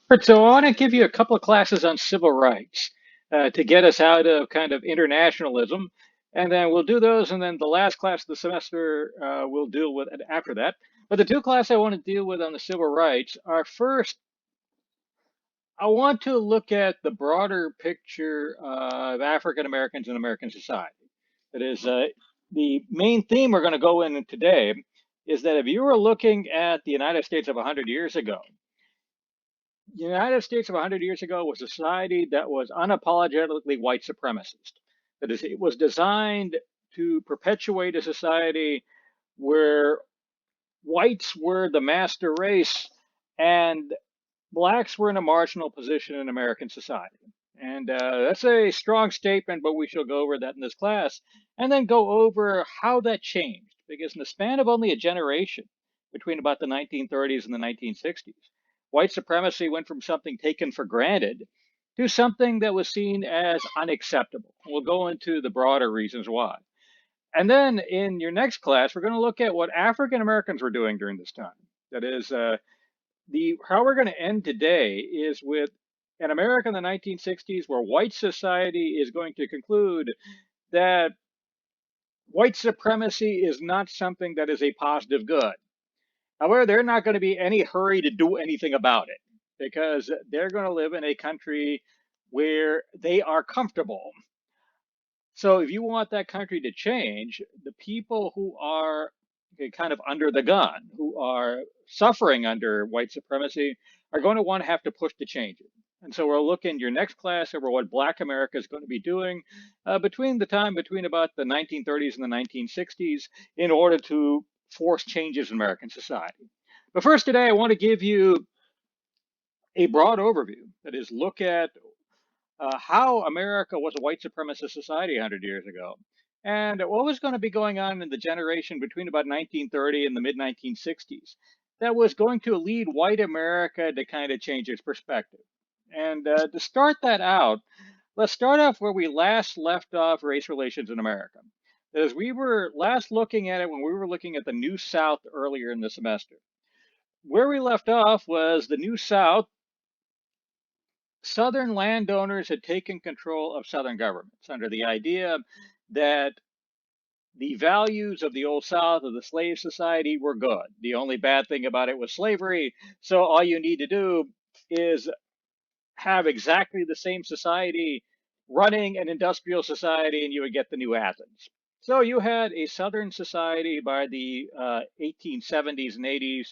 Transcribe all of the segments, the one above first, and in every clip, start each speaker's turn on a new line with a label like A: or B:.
A: But so I want to give you a couple of classes on civil rights to get us out of kind of internationalism, and then we'll do those, and then the last class of the semester we'll deal with it after that. But the two classes I want to deal with on the civil rights are first, I want to look at the broader picture of African Americans in American society. That is, the main theme we're going to go in today is that if you were looking at the United States of 100 years ago, the United States of 100 years ago was a society that was unapologetically white supremacist. That is, it was designed to perpetuate a society where whites were the master race and blacks were in a marginal position in American society. And that's a strong statement, but we shall go over that in this class and then go over how that changed. Because in the span of only a generation, between about the 1930s and the 1960s, white supremacy went from something taken for granted to something that was seen as unacceptable. We'll go into the broader reasons why. And then in your next class, we're going to look at what African Americans were doing during this time. That is, the how we're going to end today is with an America in the 1960s where white society is going to conclude that white supremacy is not something that is a positive good. However, they're not going to be any hurry to do anything about it because they're going to live in a country where they are comfortable. So if you want that country to change, the people who are kind of under the gun, who are suffering under white supremacy, are going to want to have to push to change it. And so we'll look in your next class over what Black America is going to be doing between about the 1930s and the 1960s in order to force changes in American society. But first today, I want to give you a broad overview. That is, look at how America was a white supremacist society 100 years ago, and what was going to be going on in the generation between about 1930 and the mid 1960s that was going to lead white America to kind of change its perspective. And to start that out, let's start off where we last left off race relations in America. As we were last looking at it when we were looking at the New South earlier in the semester. Where we left off was the New South. Southern landowners had taken control of Southern governments under the idea that the values of the Old South, of the slave society, were good. The only bad thing about it was slavery. So all you need to do is have exactly the same society running an industrial society, and you would get the new Athens. So you had a Southern society by the 1870s and 80s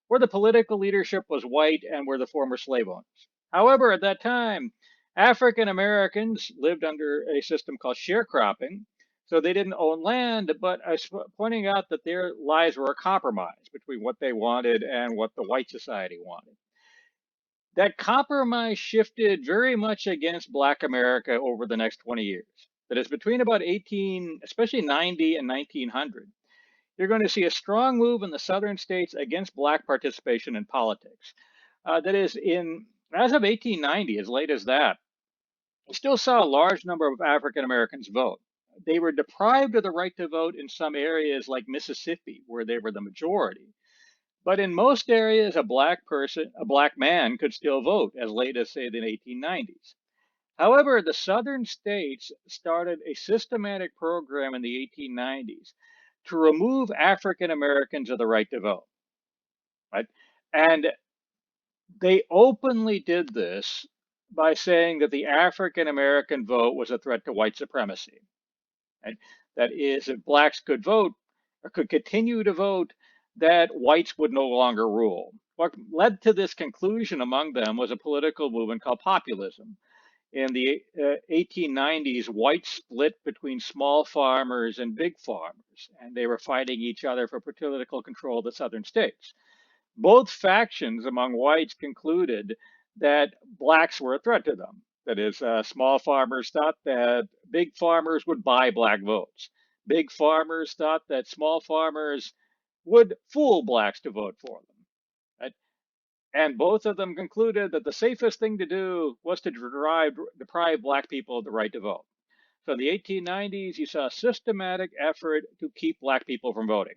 A: where the political leadership was white and were the former slave owners. However, at that time, African Americans lived under a system called sharecropping. So they didn't own land, but I was pointing out that their lives were a compromise between what they wanted and what the white society wanted. That compromise shifted very much against Black America over the next 20 years. That is between about 18, especially 90 and 1900. You're going to see a strong move in the southern states against Black participation in politics. That is, in as of 1890, as late as that, we still saw a large number of African Americans vote. They were deprived of the right to vote in some areas like Mississippi, where they were the majority. But in most areas, a black man could still vote as late as, say, the 1890s. However, the southern states started a systematic program in the 1890s to remove African Americans of the right to vote, right? And they openly did this by saying that the African American vote was a threat to white supremacy. Right? That is, if blacks could vote or could continue to vote, that whites would no longer rule. What led to this conclusion among them was a political movement called populism. In the 1890s, whites split between small farmers and big farmers, and they were fighting each other for political control of the southern states. Both factions among whites concluded that blacks were a threat to them. That is, small farmers thought that big farmers would buy black votes. Big farmers thought that small farmers would fool blacks to vote for them. Right? And both of them concluded that the safest thing to do was to deprive black people of the right to vote. So in the 1890s, you saw a systematic effort to keep black people from voting.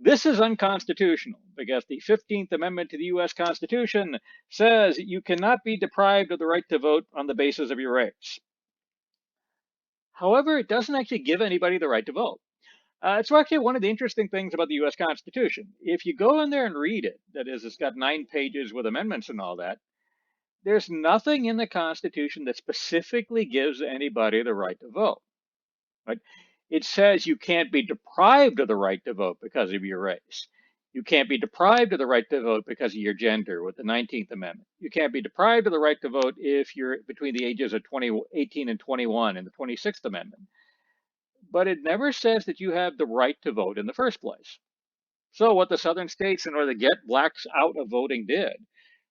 A: This is unconstitutional because the 15th Amendment to the US Constitution says you cannot be deprived of the right to vote on the basis of your race. However, it doesn't actually give anybody the right to vote. It's actually one of the interesting things about the US Constitution. If you go in there and read it, that is, it's got 9 pages with amendments and all that, there's nothing in the Constitution that specifically gives anybody the right to vote. Right? It says you can't be deprived of the right to vote because of your race. You can't be deprived of the right to vote because of your gender with the 19th Amendment. You can't be deprived of the right to vote if you're between the ages of 18 and 21 in the 26th Amendment. But it never says that you have the right to vote in the first place. So, what the southern states, in order to get blacks out of voting, did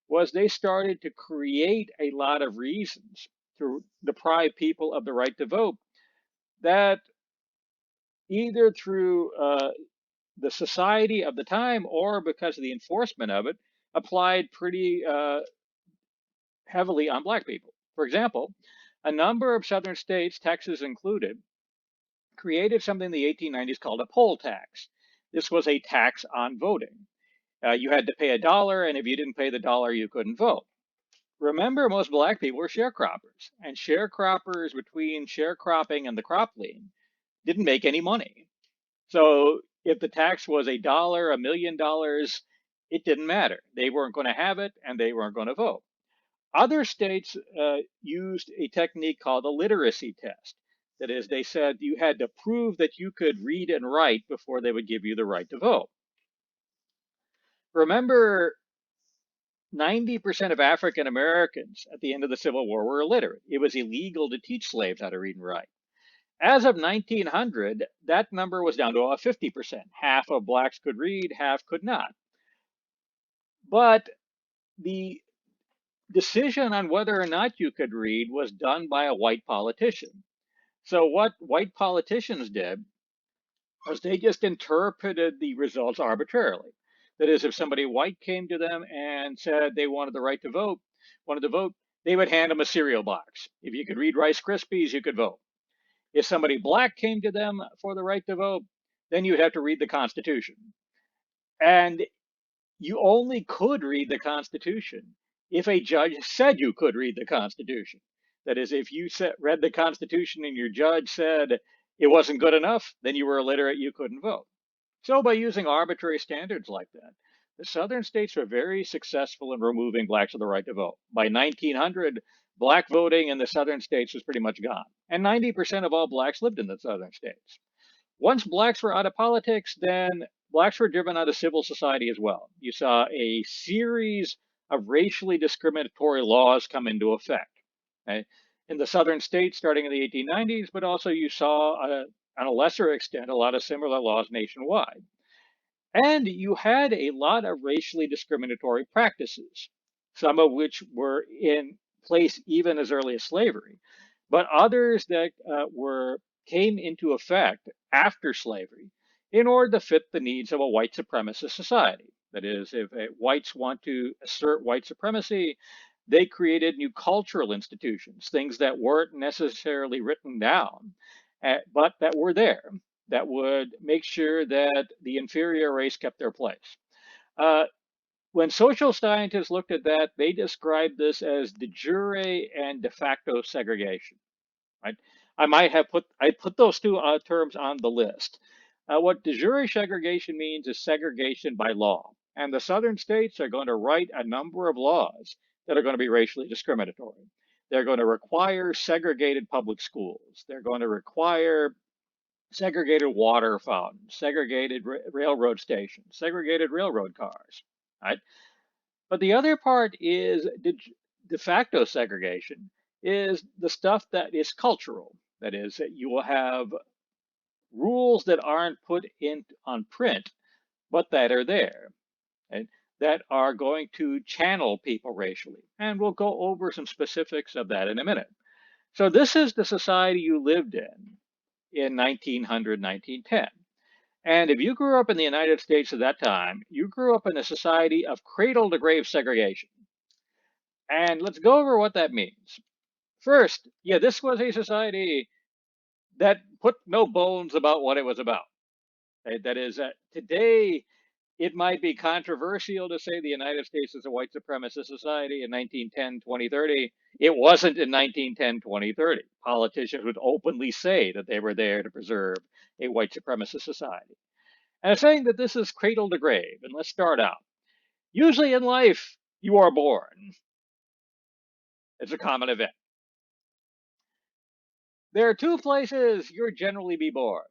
A: was they started to create a lot of reasons to deprive people of the right to vote that either through the society of the time or because of the enforcement of it applied pretty heavily on black people. For example, a number of southern states, Texas included, created something in the 1890s called a poll tax. This was a tax on voting. You had to pay $1, and if you didn't pay the dollar, you couldn't vote. Remember, most black people were sharecroppers, and sharecroppers between sharecropping and the crop lien didn't make any money. So if the tax was $1, $1,000,000, it didn't matter. They weren't going to have it, and they weren't going to vote. Other states used a technique called the literacy test. That is, they said you had to prove that you could read and write before they would give you the right to vote. Remember, 90% of African Americans at the end of the Civil War were illiterate. It was illegal to teach slaves how to read and write. As of 1900, that number was down to 50%. Half of blacks could read, half could not. But the decision on whether or not you could read was done by a white politician. So what white politicians did was they just interpreted the results arbitrarily. That is, if somebody white came to them and said they wanted the right to vote, wanted to vote, they would hand them a cereal box. If you could read Rice Krispies, you could vote. If somebody black came to them for the right to vote, then you'd have to read the Constitution. And you only could read the Constitution if a judge said you could read the Constitution. That is, if you read the Constitution and your judge said it wasn't good enough, then you were illiterate, you couldn't vote. So, by using arbitrary standards like that, the southern states were very successful in removing blacks of the right to vote. By 1900, black voting in the southern states was pretty much gone, and 90% of all blacks lived in the southern states. Once blacks were out of politics, then blacks were driven out of civil society as well. You saw a series of racially discriminatory laws come into effect. Okay? In the southern states starting in the 1890s, but also you saw, on a lesser extent, a lot of similar laws nationwide. And you had a lot of racially discriminatory practices, some of which were in place even as early as slavery, but others that came into effect after slavery in order to fit the needs of a white supremacist society. That is, if whites want to assert white supremacy, they created new cultural institutions, things that weren't necessarily written down, but that were there, that would make sure that the inferior race kept their place. When social scientists looked at that, they described this as de jure and de facto segregation. Right? I put those two terms on the list. What de jure segregation means is segregation by law, and the southern states are going to write a number of laws that are going to be racially discriminatory. They're going to require segregated public schools. They're going to require segregated water fountains, segregated railroad stations, segregated railroad cars, right? But the other part is de facto segregation is the stuff that is cultural. That is, that you will have rules that aren't put in on print, but that are there, right? That are going to channel people racially. And we'll go over some specifics of that in a minute. So this is the society you lived in 1900, 1910. And if you grew up in the United States at that time, you grew up in a society of cradle to grave segregation. And let's go over what that means. First, yeah, this was a society that put no bones about what it was about. Right? That is, today it might be controversial to say the United States is a white supremacist society in 1910, 2030. It wasn't in 1910, 2030. Politicians would openly say that they were there to preserve a white supremacist society. And I'm saying that this is cradle to grave. And let's start out. Usually in life, you are born. It's a common event. There are two places you'll generally be born.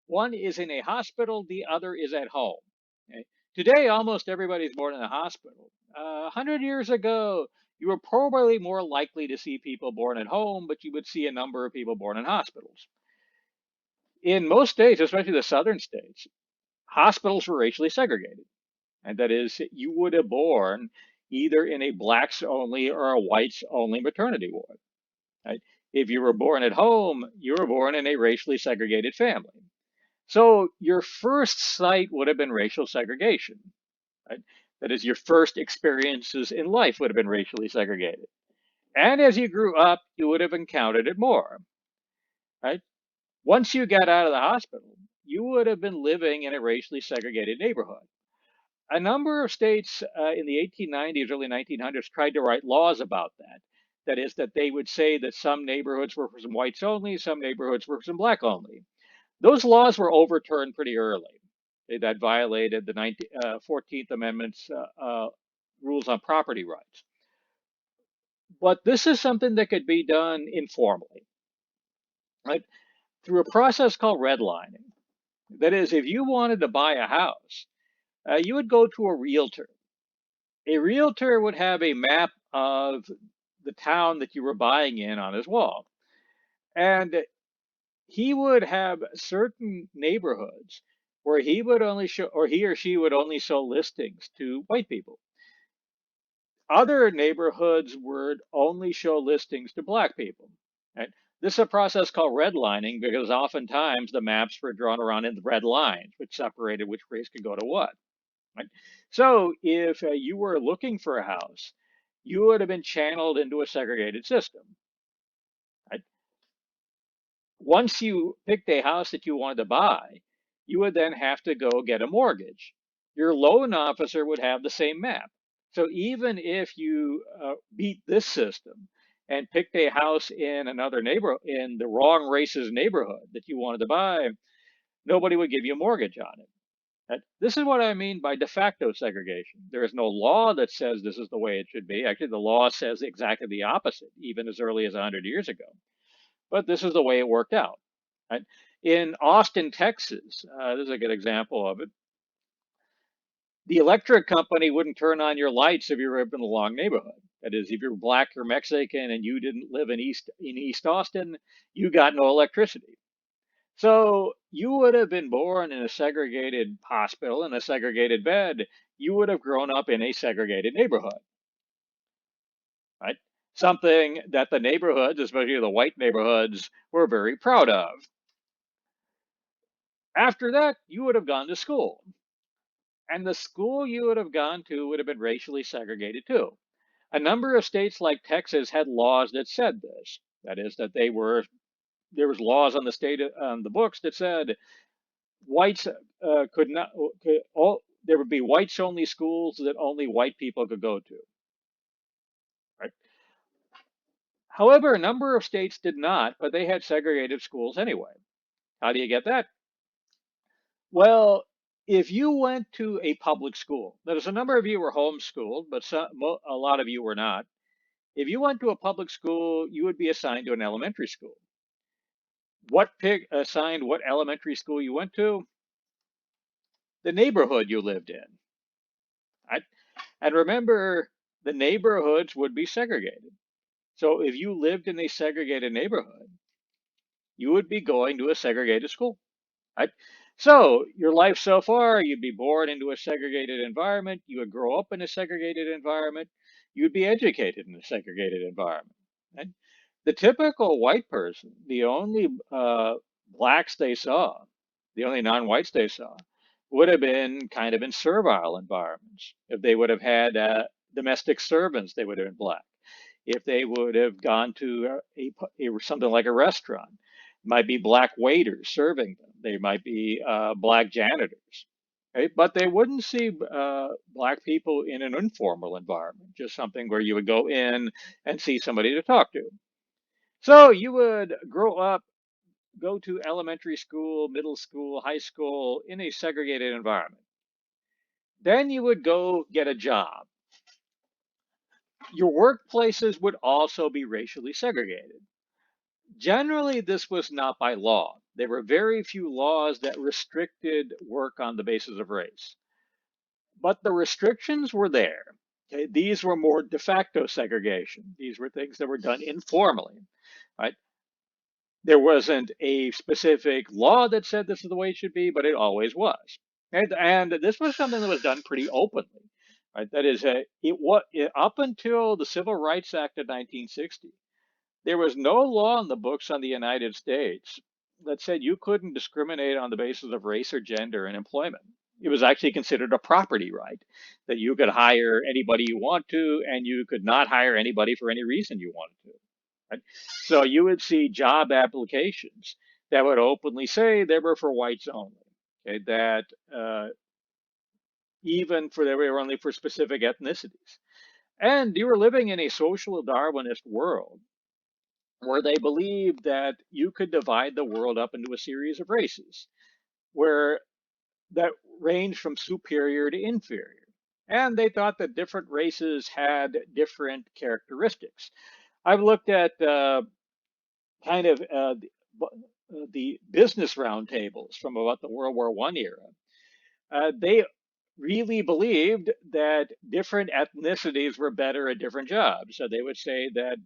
A: One is in a hospital, the other is at home. Okay? Today, almost everybody's born in a hospital. 100 years ago, you were probably more likely to see people born at home, but you would see a number of people born in hospitals. In most states, especially the southern states, hospitals were racially segregated. And that is, you would have born either in a blacks only or a whites only maternity ward. Right? If you were born at home, you were born in a racially segregated family. So your first sight would have been racial segregation. Right? That is, your first experiences in life would have been racially segregated. And as you grew up, you would have encountered it more. Right? Once you got out of the hospital, you would have been living in a racially segregated neighborhood. A number of states in the 1890s, early 1900s tried to write laws about that. That is, that they would say that some neighborhoods were for some whites only, some neighborhoods were for some black only. Those laws were overturned pretty early. That violated the 14th Amendment's rules on property rights. But this is something that could be done informally, right? Through a process called redlining. That is, if you wanted to buy a house, you would go to a realtor. A realtor would have a map of the town that you were buying in on his wall. And he would have certain neighborhoods where he would only show, or he or she would only show listings to white people. Other neighborhoods would only show listings to black people. Right? This is a process called redlining because oftentimes the maps were drawn around in red lines, which separated which race could go to what. Right? So if you were looking for a house, you would have been channeled into a segregated system. Right? Once you picked a house that you wanted to buy, you would then have to go get a mortgage. Your loan officer would have the same map. So even if you beat this system and picked a house in another neighborhood, in the wrong race's neighborhood that you wanted to buy, nobody would give you a mortgage on it. This is what I mean by de facto segregation. There is no law that says this is the way it should be. Actually, the law says exactly the opposite, even as early as 100 years ago. But this is the way it worked out. Right? In Austin, Texas, this is a good example of it. The electric company wouldn't turn on your lights if you were in the wrong neighborhood. That is, if you're black or Mexican and you didn't live in East Austin, you got no electricity. So you would have been born in a segregated hospital in a segregated bed. You would have grown up in a segregated neighborhood, right? Something that the neighborhoods, especially the white neighborhoods, were very proud of. After that, you would have gone to school. And the school you would have gone to would have been racially segregated too. A number of states like Texas had laws that said this. That is, that there was laws on the state on the books that said whites could not could all there would be whites only schools that only white people could go to. Right. However, a number of states did not, but they had segregated schools anyway. How do you get that? Well, if you went to a public school, there's a number of you were homeschooled, but a lot of you were not. If you went to a public school, you would be assigned to an elementary school. What assigned what elementary school you went to? The neighborhood you lived in. Right? And remember, the neighborhoods would be segregated. So if you lived in a segregated neighborhood, you would be going to a segregated school. Right? So your life so far, you'd be born into a segregated environment. You would grow up in a segregated environment. You'd be educated in a segregated environment. Right? The typical white person, the only blacks they saw, the only non-whites they saw, would have been kind of in servile environments. If they would have had domestic servants, they would have been black. If they would have gone to something like a restaurant, Might be black waiters serving them. They might be black janitors. Okay? But they wouldn't see black people in an informal environment, just something where you would go in and see somebody to talk to. So you would grow up, go to elementary school, middle school, high school in a segregated environment. Then you would go get a job. Your workplaces would also be racially segregated. Generally, this was not by law. There were very few laws that restricted work on the basis of race, but the restrictions were there. Okay? These were more de facto segregation. These were things that were done informally, right? There wasn't a specific law that said this is the way it should be, but it always was. And this was something that was done pretty openly, right? That is, up until the Civil Rights Act of 1960, there was no law in the books on the United States that said you couldn't discriminate on the basis of race or gender in employment. It was actually considered a property right that you could hire anybody you want to, and you could not hire anybody for any reason you wanted to. Right? So you would see job applications that would openly say they were for whites only. Okay, that even for they were only for specific ethnicities, and you were living in a social Darwinist world where they believed that you could divide the world up into a series of races, where that ranged from superior to inferior. And they thought that different races had different characteristics. I've looked at kind of the business roundtables from about the World War I era. They really believed that different ethnicities were better at different jobs. So they would say that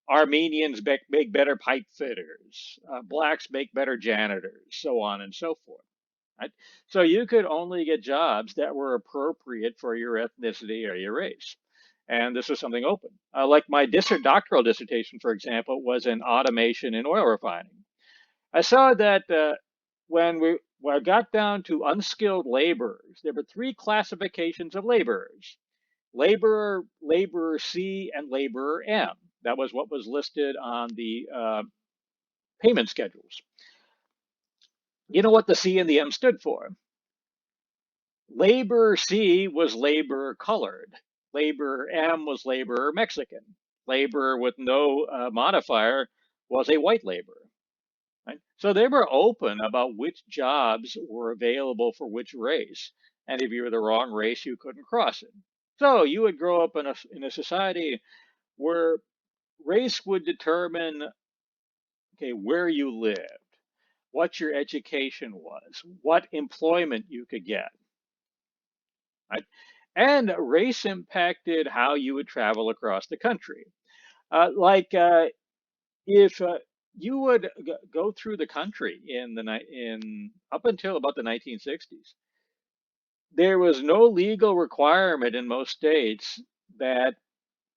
A: Armenians make better pipe fitters, blacks make better janitors, so on and so forth. Right? So you could only get jobs that were appropriate for your ethnicity or your race. And this was something open. Like my doctoral dissertation, for example, was in automation in oil refining. I saw that when I got down to unskilled laborers, there were three classifications of laborers: laborer C, and laborer M. That was what was listed on the payment schedules. You know what the C and the M stood for? Laborer C was laborer colored. Laborer M was laborer Mexican. Laborer with no modifier was a white laborer. Right? So they were open about which jobs were available for which race. And if you were the wrong race, you couldn't cross it. So you would grow up in a society where race would determine, okay, where you lived, what your education was, what employment you could get. Right? And race impacted how you would travel across the country. If you would go through the country in up until about the 1960s, there was no legal requirement in most states that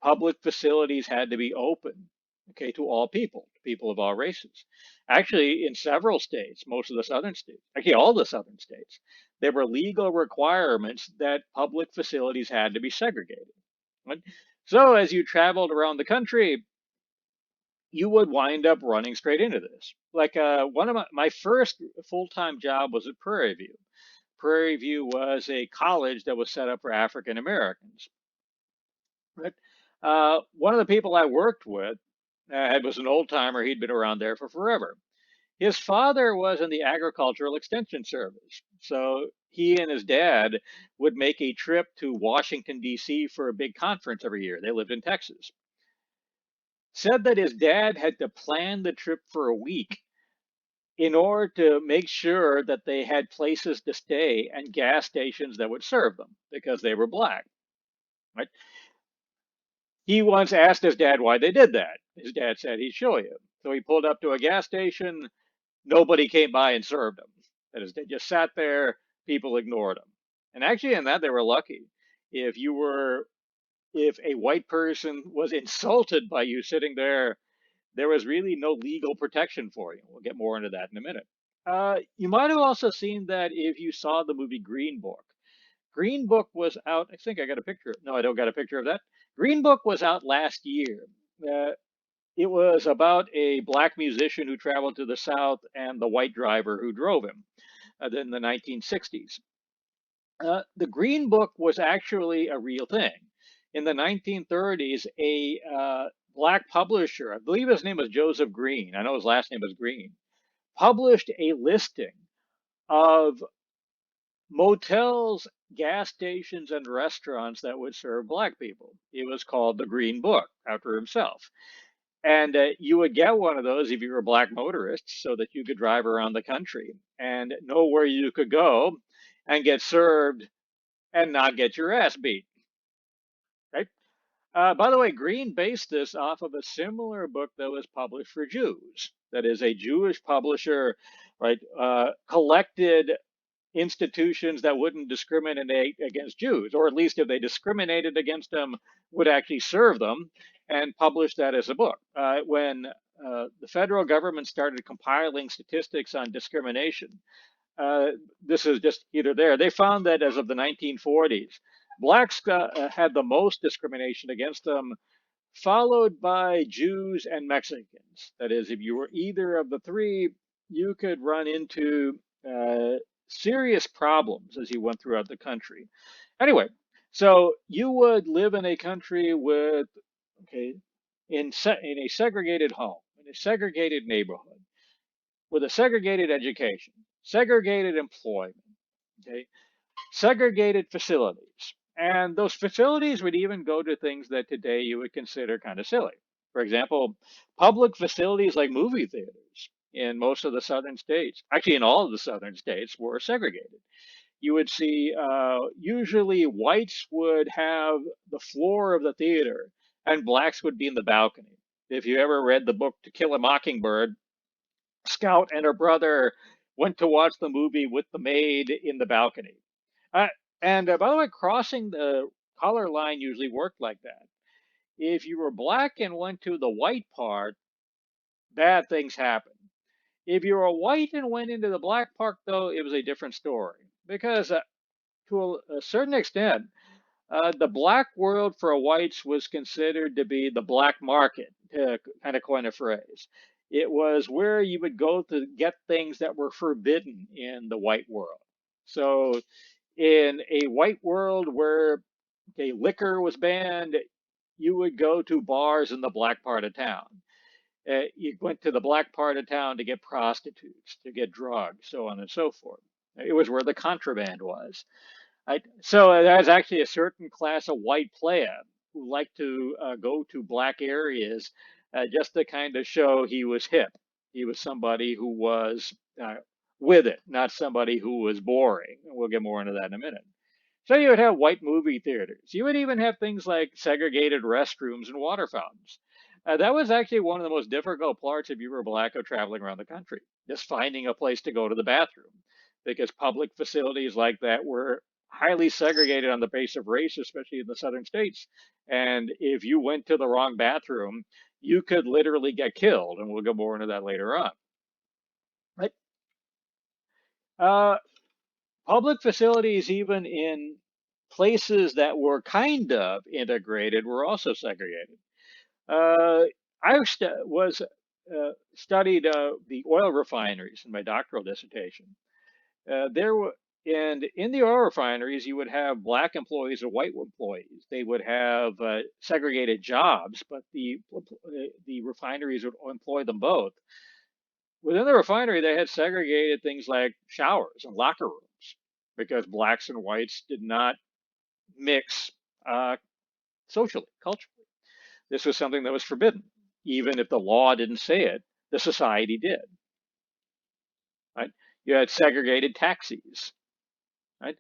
A: public facilities had to be open, okay, to all people, to people of all races. Actually, in several states, most of the southern states, actually all the southern states, there were legal requirements that public facilities had to be segregated. Right? So as you traveled around the country, you would wind up running straight into this. Like one of my first full-time job was at Prairie View. Prairie View was a college that was set up for African Americans. Right? One of the people I worked with was an old timer. He'd been around there for forever. His father was in the Agricultural Extension Service. So he and his dad would make a trip to Washington, D.C. for a big conference every year. They lived in Texas. Said that his dad had to plan the trip for a week in order to make sure that they had places to stay and gas stations that would serve them because they were black. Right? He once asked his dad why they did that. His dad said he'd show you. So he pulled up to a gas station. Nobody came by and served him. That is, they just sat there. People ignored him. And actually, in that, they were lucky. If you were, if a white person was insulted by you sitting there was really no legal protection for you. We'll get more into that in a minute. You might have also seen that if you saw the movie Green Book. Green Book was out. I think I got a picture. No, I don't got a picture of that. Green Book was out last year. Uh, It was about a black musician who traveled to the South and the white driver who drove him in the 1960s. The Green Book was actually a real thing. In the 1930s, a black publisher, I believe his name was Joseph Green, I know his last name was Green, published a listing of motels, gas stations, and restaurants that would serve black people. It was called the Green Book after himself. And you would get one of those if you were a black motorist so that you could drive around the country and know where you could go and get served and not get your ass beat. Right? By the way, Green based this off of a similar book that was published for Jews. That is, a Jewish publisher, right, collected institutions that wouldn't discriminate against Jews, or at least if they discriminated against them, would actually serve them, and publish that as a book. When the federal government started compiling statistics on discrimination, this is just either there. They found that as of the 1940s, blacks had the most discrimination against them, followed by Jews and Mexicans. That is, if you were either of the three, you could run into serious problems as you went throughout the country. Anyway, so you would live in a country with, okay, in a segregated home, in a segregated neighborhood, with a segregated education, segregated employment, okay, segregated facilities. And those facilities would even go to things that today you would consider kind of silly. For example, public facilities like movie theaters in most of the southern states, actually in all of the southern states, were segregated. You would see usually whites would have the floor of the theater and blacks would be in the balcony. If you ever read the book To Kill a Mockingbird, Scout and her brother went to watch the movie with the maid in the balcony. Uh, and by the way, crossing the color line usually worked like that. If you were black and went to the white part, bad things happened. If you were white and went into the black part, though, it was a different story. Because to a certain extent, the black world for whites was considered to be the black market, to kind of coin a phrase. It was where you would go to get things that were forbidden in the white world. So, in a white world where liquor was banned, you would go to bars in the black part of town. You went to the black part of town to get prostitutes, to get drugs, so on and so forth. It was where the contraband was. So there's actually a certain class of white playa who liked to go to black areas just to kind of show he was hip. He was somebody who was with it, not somebody who was boring. We'll get more into that in a minute. So you would have white movie theaters. You would even have things like segregated restrooms and water fountains. That was actually one of the most difficult parts if you were black of traveling around the country, just finding a place to go to the bathroom, because public facilities like that were highly segregated on the base of race, especially in the southern states. And if you went to the wrong bathroom, you could literally get killed. And we'll go more into that later on. Right? Uh, Public facilities, even in places that were kind of integrated, were also segregated. I was studied the oil refineries in my doctoral dissertation. There were, and in the oil refineries, you would have black employees and white employees. They would have segregated jobs, but the refineries would employ them both. Within the refinery, they had segregated things like showers and locker rooms because blacks and whites did not mix socially, culturally. This was something that was forbidden, even if the law didn't say it. The society did. Right? You had segregated taxis. Right?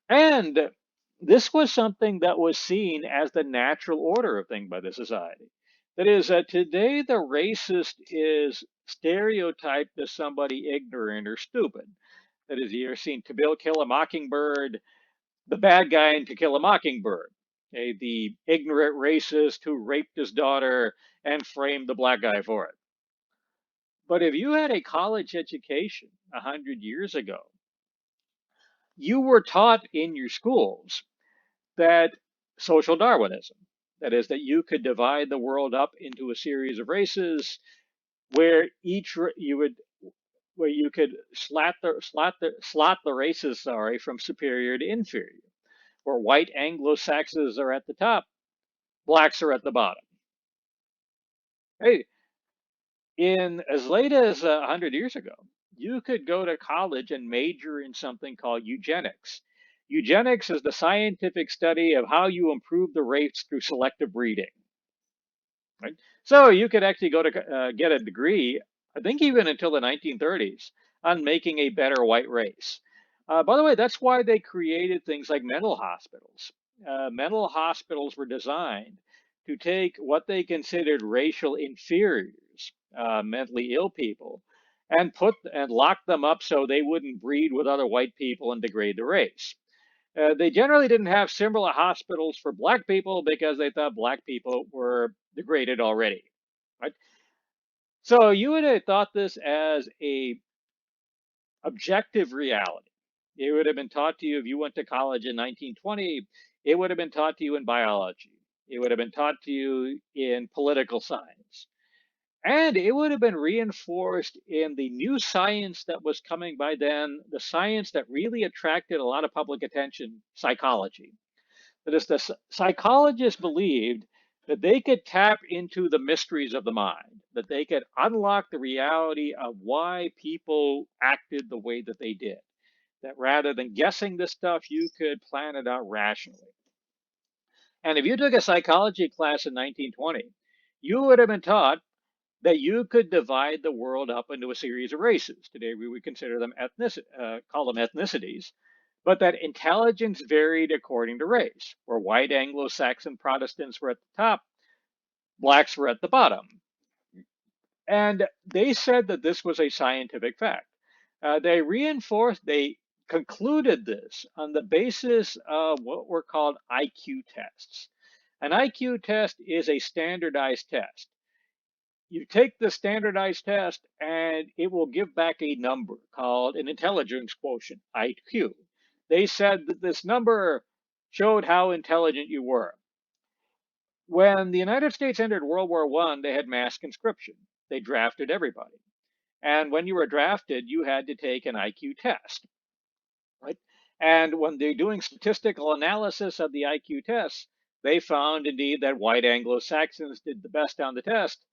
A: And this was something that was seen as the natural order of things by the society. That is, today the racist is stereotyped as somebody ignorant or stupid. That is, you're seen To Kill a Mockingbird, the bad guy in To Kill a Mockingbird, okay, the ignorant racist who raped his daughter and framed the black guy for it. But if you had a college education 100 years ago, you were taught in your schools that social Darwinism, That is, that you could divide the world up into a series of races where you would where you could slot the races, sorry, from superior to inferior, where white Anglo-Saxons are at the top, blacks are at the bottom. Hey, in as late as 100 years ago, you could go to college and major in something called eugenics. Eugenics is the scientific study of how you improve the race through selective breeding. Right? So you could actually go to get a degree, I think even until the 1930s, on making a better white race. By the way, that's why they created things like mental hospitals. Mental hospitals were designed to take what they considered racial inferiors, mentally ill people, and lock them up so they wouldn't breed with other white people and degrade the race. They generally didn't have similar hospitals for black people because they thought black people were degraded already. Right? So you would have thought this as a objective reality. It would have been taught to you if you went to college in 1920. It would have been taught to you in biology. It would have been taught to you in political science. And it would have been reinforced in the new science that was coming by then, the science that really attracted a lot of public attention, psychology. That is, the psychologists believed that they could tap into the mysteries of the mind, that they could unlock the reality of why people acted the way that they did. That rather than guessing this stuff, you could plan it out rationally. And if you took a psychology class in 1920, you would have been taught that you could divide the world up into a series of races. Today we would consider them call them ethnicities, but that intelligence varied according to race, where white Anglo-Saxon Protestants were at the top, blacks were at the bottom. And they said that this was a scientific fact. They concluded this on the basis of what were called IQ tests. An IQ test is a standardized test. You take the standardized test and it will give back a number called an intelligence quotient, IQ. They said that this number showed how intelligent you were. When the United States entered World War I, they had mass conscription. They drafted everybody. And when you were drafted, you had to take an IQ test, right? And when they're doing statistical analysis of the IQ tests, they found indeed that white Anglo-Saxons did the best on the test,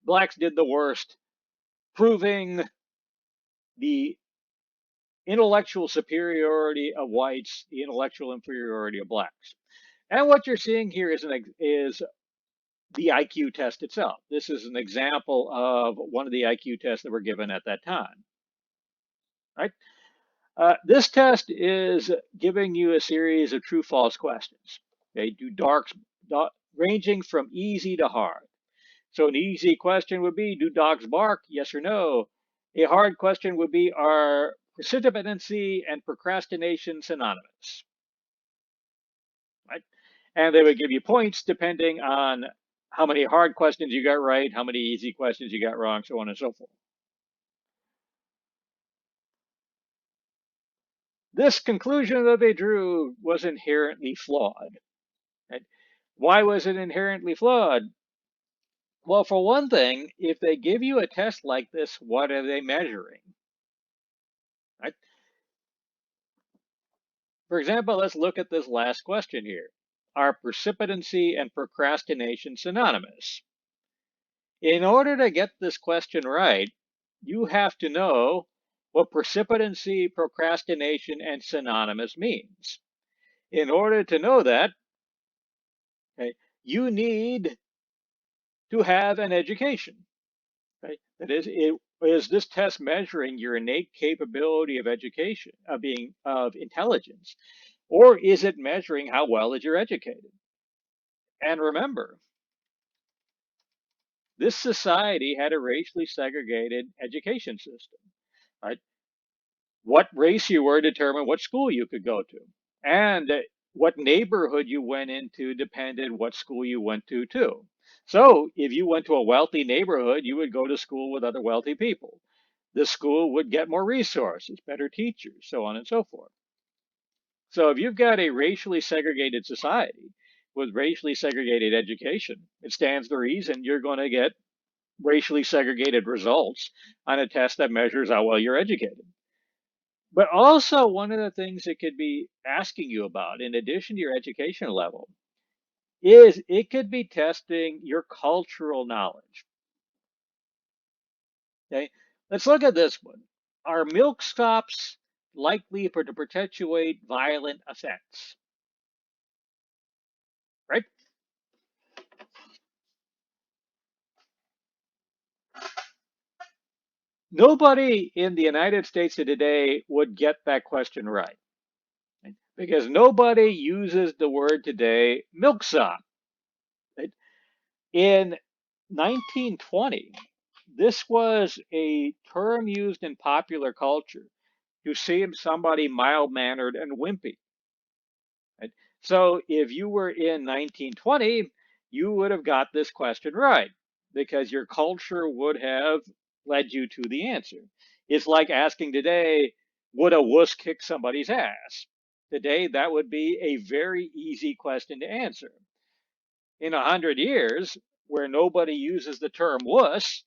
A: blacks did the worst, proving the intellectual superiority of whites, the intellectual inferiority of blacks. And what you're seeing here is the IQ test itself. This is an example of one of the IQ tests that were given at that time. Right? This test is giving you a series of true-false questions. Okay, ranging from easy to hard. So an easy question would be, do dogs bark? Yes or no. A hard question would be, are precipitancy and procrastination synonymous? Right? And they would give you points depending on how many hard questions you got right, how many easy questions you got wrong, so on and so forth. This conclusion that they drew was inherently flawed. Right? Why was it inherently flawed? Well, for one thing, if they give you a test like this, what are they measuring? Right? For example, let's look at this last question here. Are precipitancy and procrastination synonymous? In order to get this question right, you have to know what precipitancy, procrastination, and synonymous means. In order to know that, okay, you need to have an education. Right? That is this test measuring your innate capability of education, of intelligence, or is it measuring how well that you're educated? And remember, this society had a racially segregated education system. Right? What race you were determined what school you could go to, and what neighborhood you went into depended what school you went to too. So if you went to a wealthy neighborhood, you would go to school with other wealthy people. The school would get more resources, better teachers, so on and so forth. So if you've got a racially segregated society with racially segregated education. It stands to reason you're going to get racially segregated results on a test that measures how well you're educated. But also, one of the things it could be asking you about, in addition to your education level, is it could be testing your cultural knowledge. Okay, let's look at this one. Are milksops likely to perpetuate violent offense? Right? Nobody in the United States of today would get that question right, right? Because nobody uses the word today milksop. Right? In 1920, this was a term used in popular culture to say somebody mild mannered and wimpy. Right? So if you were in 1920, you would have got this question right because your culture would have led you to the answer. It's like asking today, would a wuss kick somebody's ass? Today, that would be a very easy question to answer. In 100 years, where nobody uses the term wuss,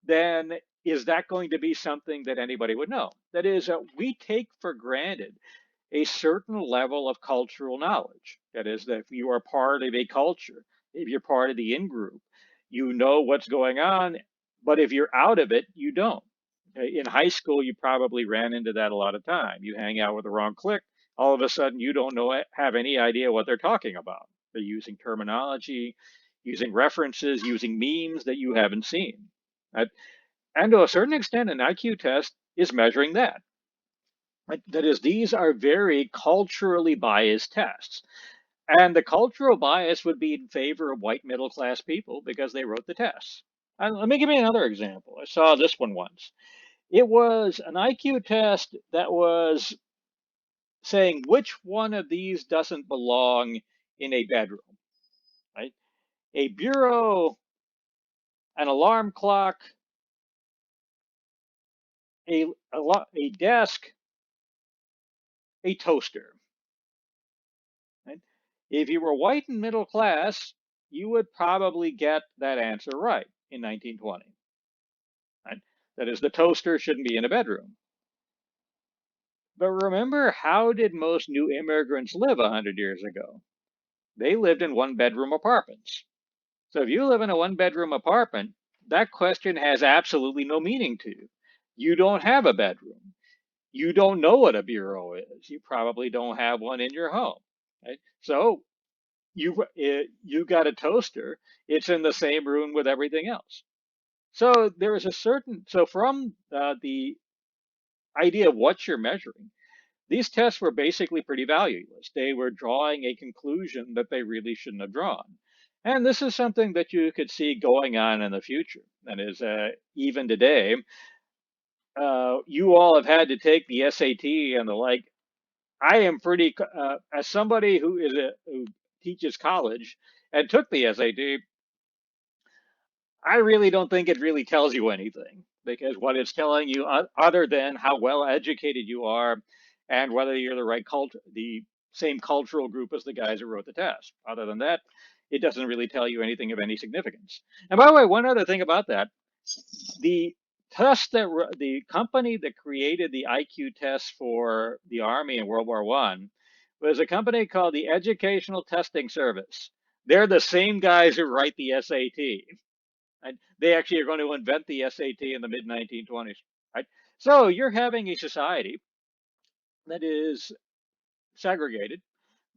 A: then is that going to be something that anybody would know? That is, we take for granted a certain level of cultural knowledge. That is, that if you are part of a culture, if you're part of the in group, you know what's going on. But if you're out of it, you don't. Okay, in high school, you probably ran into that a lot of time. You hang out with the wrong clique, all of a sudden, you don't know have any idea what they're talking about. They're using terminology, using references, using memes that you haven't seen. And to a certain extent, an IQ test is measuring that. Right? That is, these are very culturally biased tests. And the cultural bias would be in favor of white middle class people because they wrote the tests. And let me give you another example. I saw this one once. It was an IQ test that was saying which one of these doesn't belong in a bedroom, right? A bureau, an alarm clock, a, a desk, a toaster. Right? If you were white and middle class, you would probably get that answer right in 1920. Right? That is, the toaster shouldn't be in a bedroom. But remember, how did most new immigrants live 100 years ago? They lived in one bedroom apartments. So if you live in a one bedroom apartment, that question has absolutely no meaning to you. You don't have a bedroom. You don't know what a bureau is. You probably don't have one in your home. Right? So you got a toaster. It's in the same room with everything else. So there is a certain so from the idea of what you're measuring, these tests were basically pretty valueless. They were drawing a conclusion that they really shouldn't have drawn. And this is something that you could see going on in the future. That is, even today, you all have had to take the SAT and the like. I am pretty, as somebody who teaches college and took the SAT, I really don't think it really tells you anything because what it's telling you, other than how well educated you are and whether you're the right culture, the same cultural group as the guys who wrote the test. Other than that, it doesn't really tell you anything of any significance. And by the way, one other thing about that, the test that the company that created the IQ test for the Army in World War One was a company called the Educational Testing Service. They're the same guys who write the SAT. And they actually are going to invent the SAT in the mid 1920s. Right? So you're having a society that is segregated,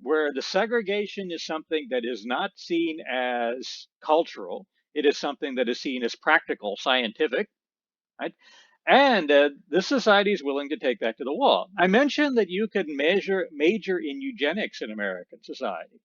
A: where the segregation is something that is not seen as cultural. It is something that is seen as practical, scientific, right? And this society is willing to take that to the wall. I mentioned that you could major in eugenics in American society.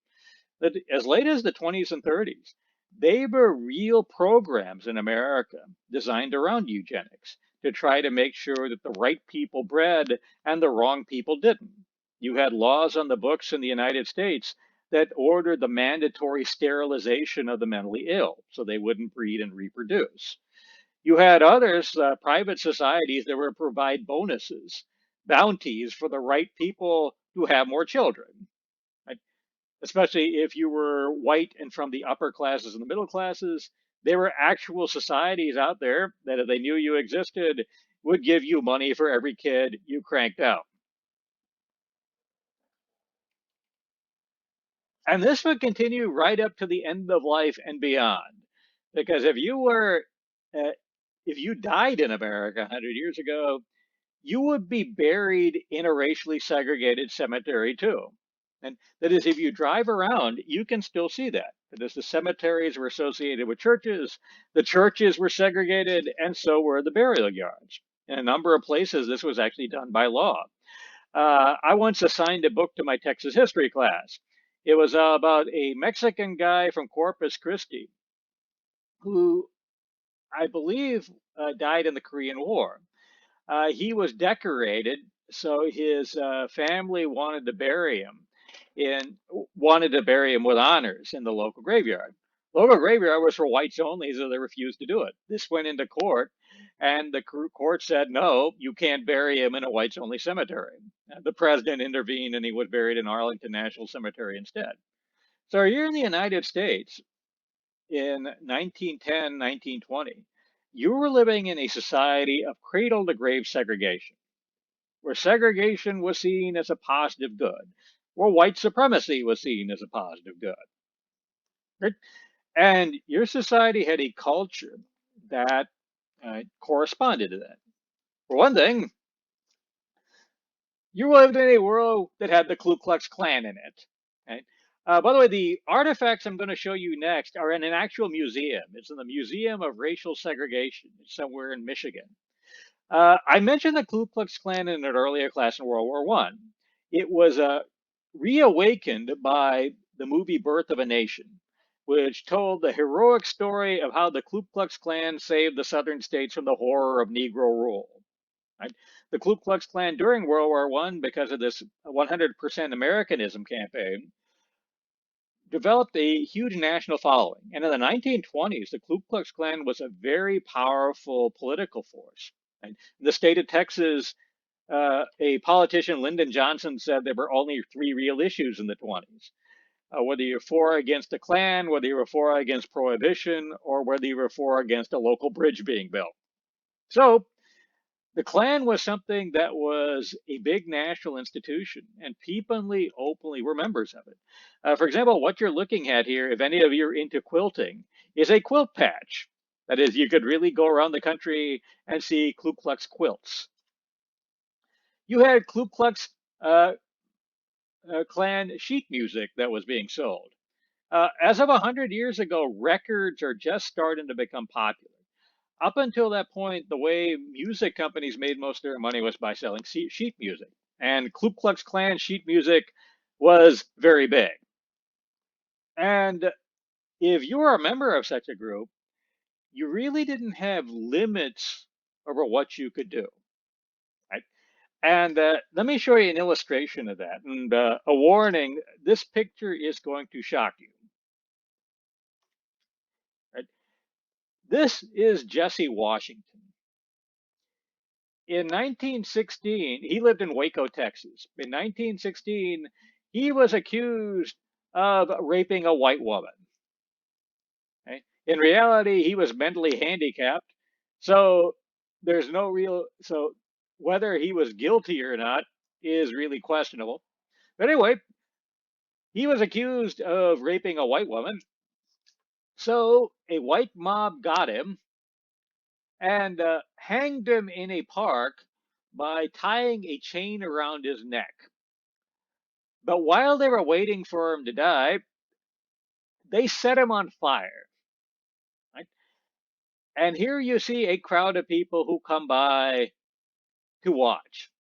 A: That as late as the 20s and 30s, they were real programs in America designed around eugenics to try to make sure that the right people bred and the wrong people didn't. You had laws on the books in the United States that ordered the mandatory sterilization of the mentally ill so they wouldn't breed and reproduce. You had others, private societies, that would provide bonuses, bounties for the right people who have more children. Right? especially if you were white and from the upper classes and the middle classes. There were actual societies out there that, if they knew you existed, would give you money for every kid you cranked out. And this would continue right up to the end of life and beyond. Because uh, if you died in America 100 years ago, you would be buried in a racially segregated cemetery too. And that is, if you drive around, you can still see that. That is, the cemeteries were associated with churches, the churches were segregated, and so were the burial yards. In a number of places, this was actually done by law. I once assigned a book to my Texas history class. It was about a Mexican guy from Corpus Christi who I believe died in the Korean War. He was decorated, so his family wanted to bury him with honors in the local graveyard. Local graveyard was for whites only, so they refused to do it. This went into court, and the court said, no, you can't bury him in a whites only cemetery. The president intervened, and he was buried in Arlington National Cemetery instead. So here in the United States in 1910, 1920, you were living in a society of cradle to grave segregation, where segregation was seen as a positive good, where white supremacy was seen as a positive good. Right? And your society had a culture that corresponded to that. For one thing, you lived in a world that had the Ku Klux Klan in it. Right? By the way, the artifacts I'm going to show you next are in an actual museum. It's in the Museum of Racial Segregation. It's somewhere in Michigan. I mentioned the Ku Klux Klan in an earlier class in World War One. It was reawakened by the movie Birth of a Nation, which told the heroic story of how the Ku Klux Klan saved the southern states from the horror of Negro rule. Right? The Ku Klux Klan during World War One, because of this 100% Americanism campaign, developed a huge national following. And in the 1920s, the Ku Klux Klan was a very powerful political force. And in the state of Texas, a politician, Lyndon Johnson, said there were only three real issues in the 20s. Whether you're for or against the Klan, whether you were for or against prohibition, or whether you were for or against a local bridge being built. So the Klan was something that was a big national institution, and people openly were members of it. For example, what you're looking at here, if any of you are into quilting, is a quilt patch. That is, you could really go around the country and see Ku Klux quilts. You had Ku Klux uh, Klan sheet music that was being sold. As of 100 years ago, records are just starting to become popular. Up until that point, the way music companies made most of their money was by selling sheet music. And Ku Klux Klan sheet music was very big. And if you were a member of such a group, you really didn't have limits over what you could do. Right? And let me show you an illustration of that. And a warning, this picture is going to shock you. Right? This is Jesse Washington. In 1916, he lived in Waco, Texas. In 1916, he was accused of raping a white woman. Okay? In reality, he was mentally handicapped. So there's no real, so whether he was guilty or not is really questionable. But anyway, he was accused of raping a white woman. So a white mob got him and hanged him in a park by tying a chain around his neck. But while they were waiting for him to die, they set him on fire. Right? And here you see a crowd of people who come by to watch.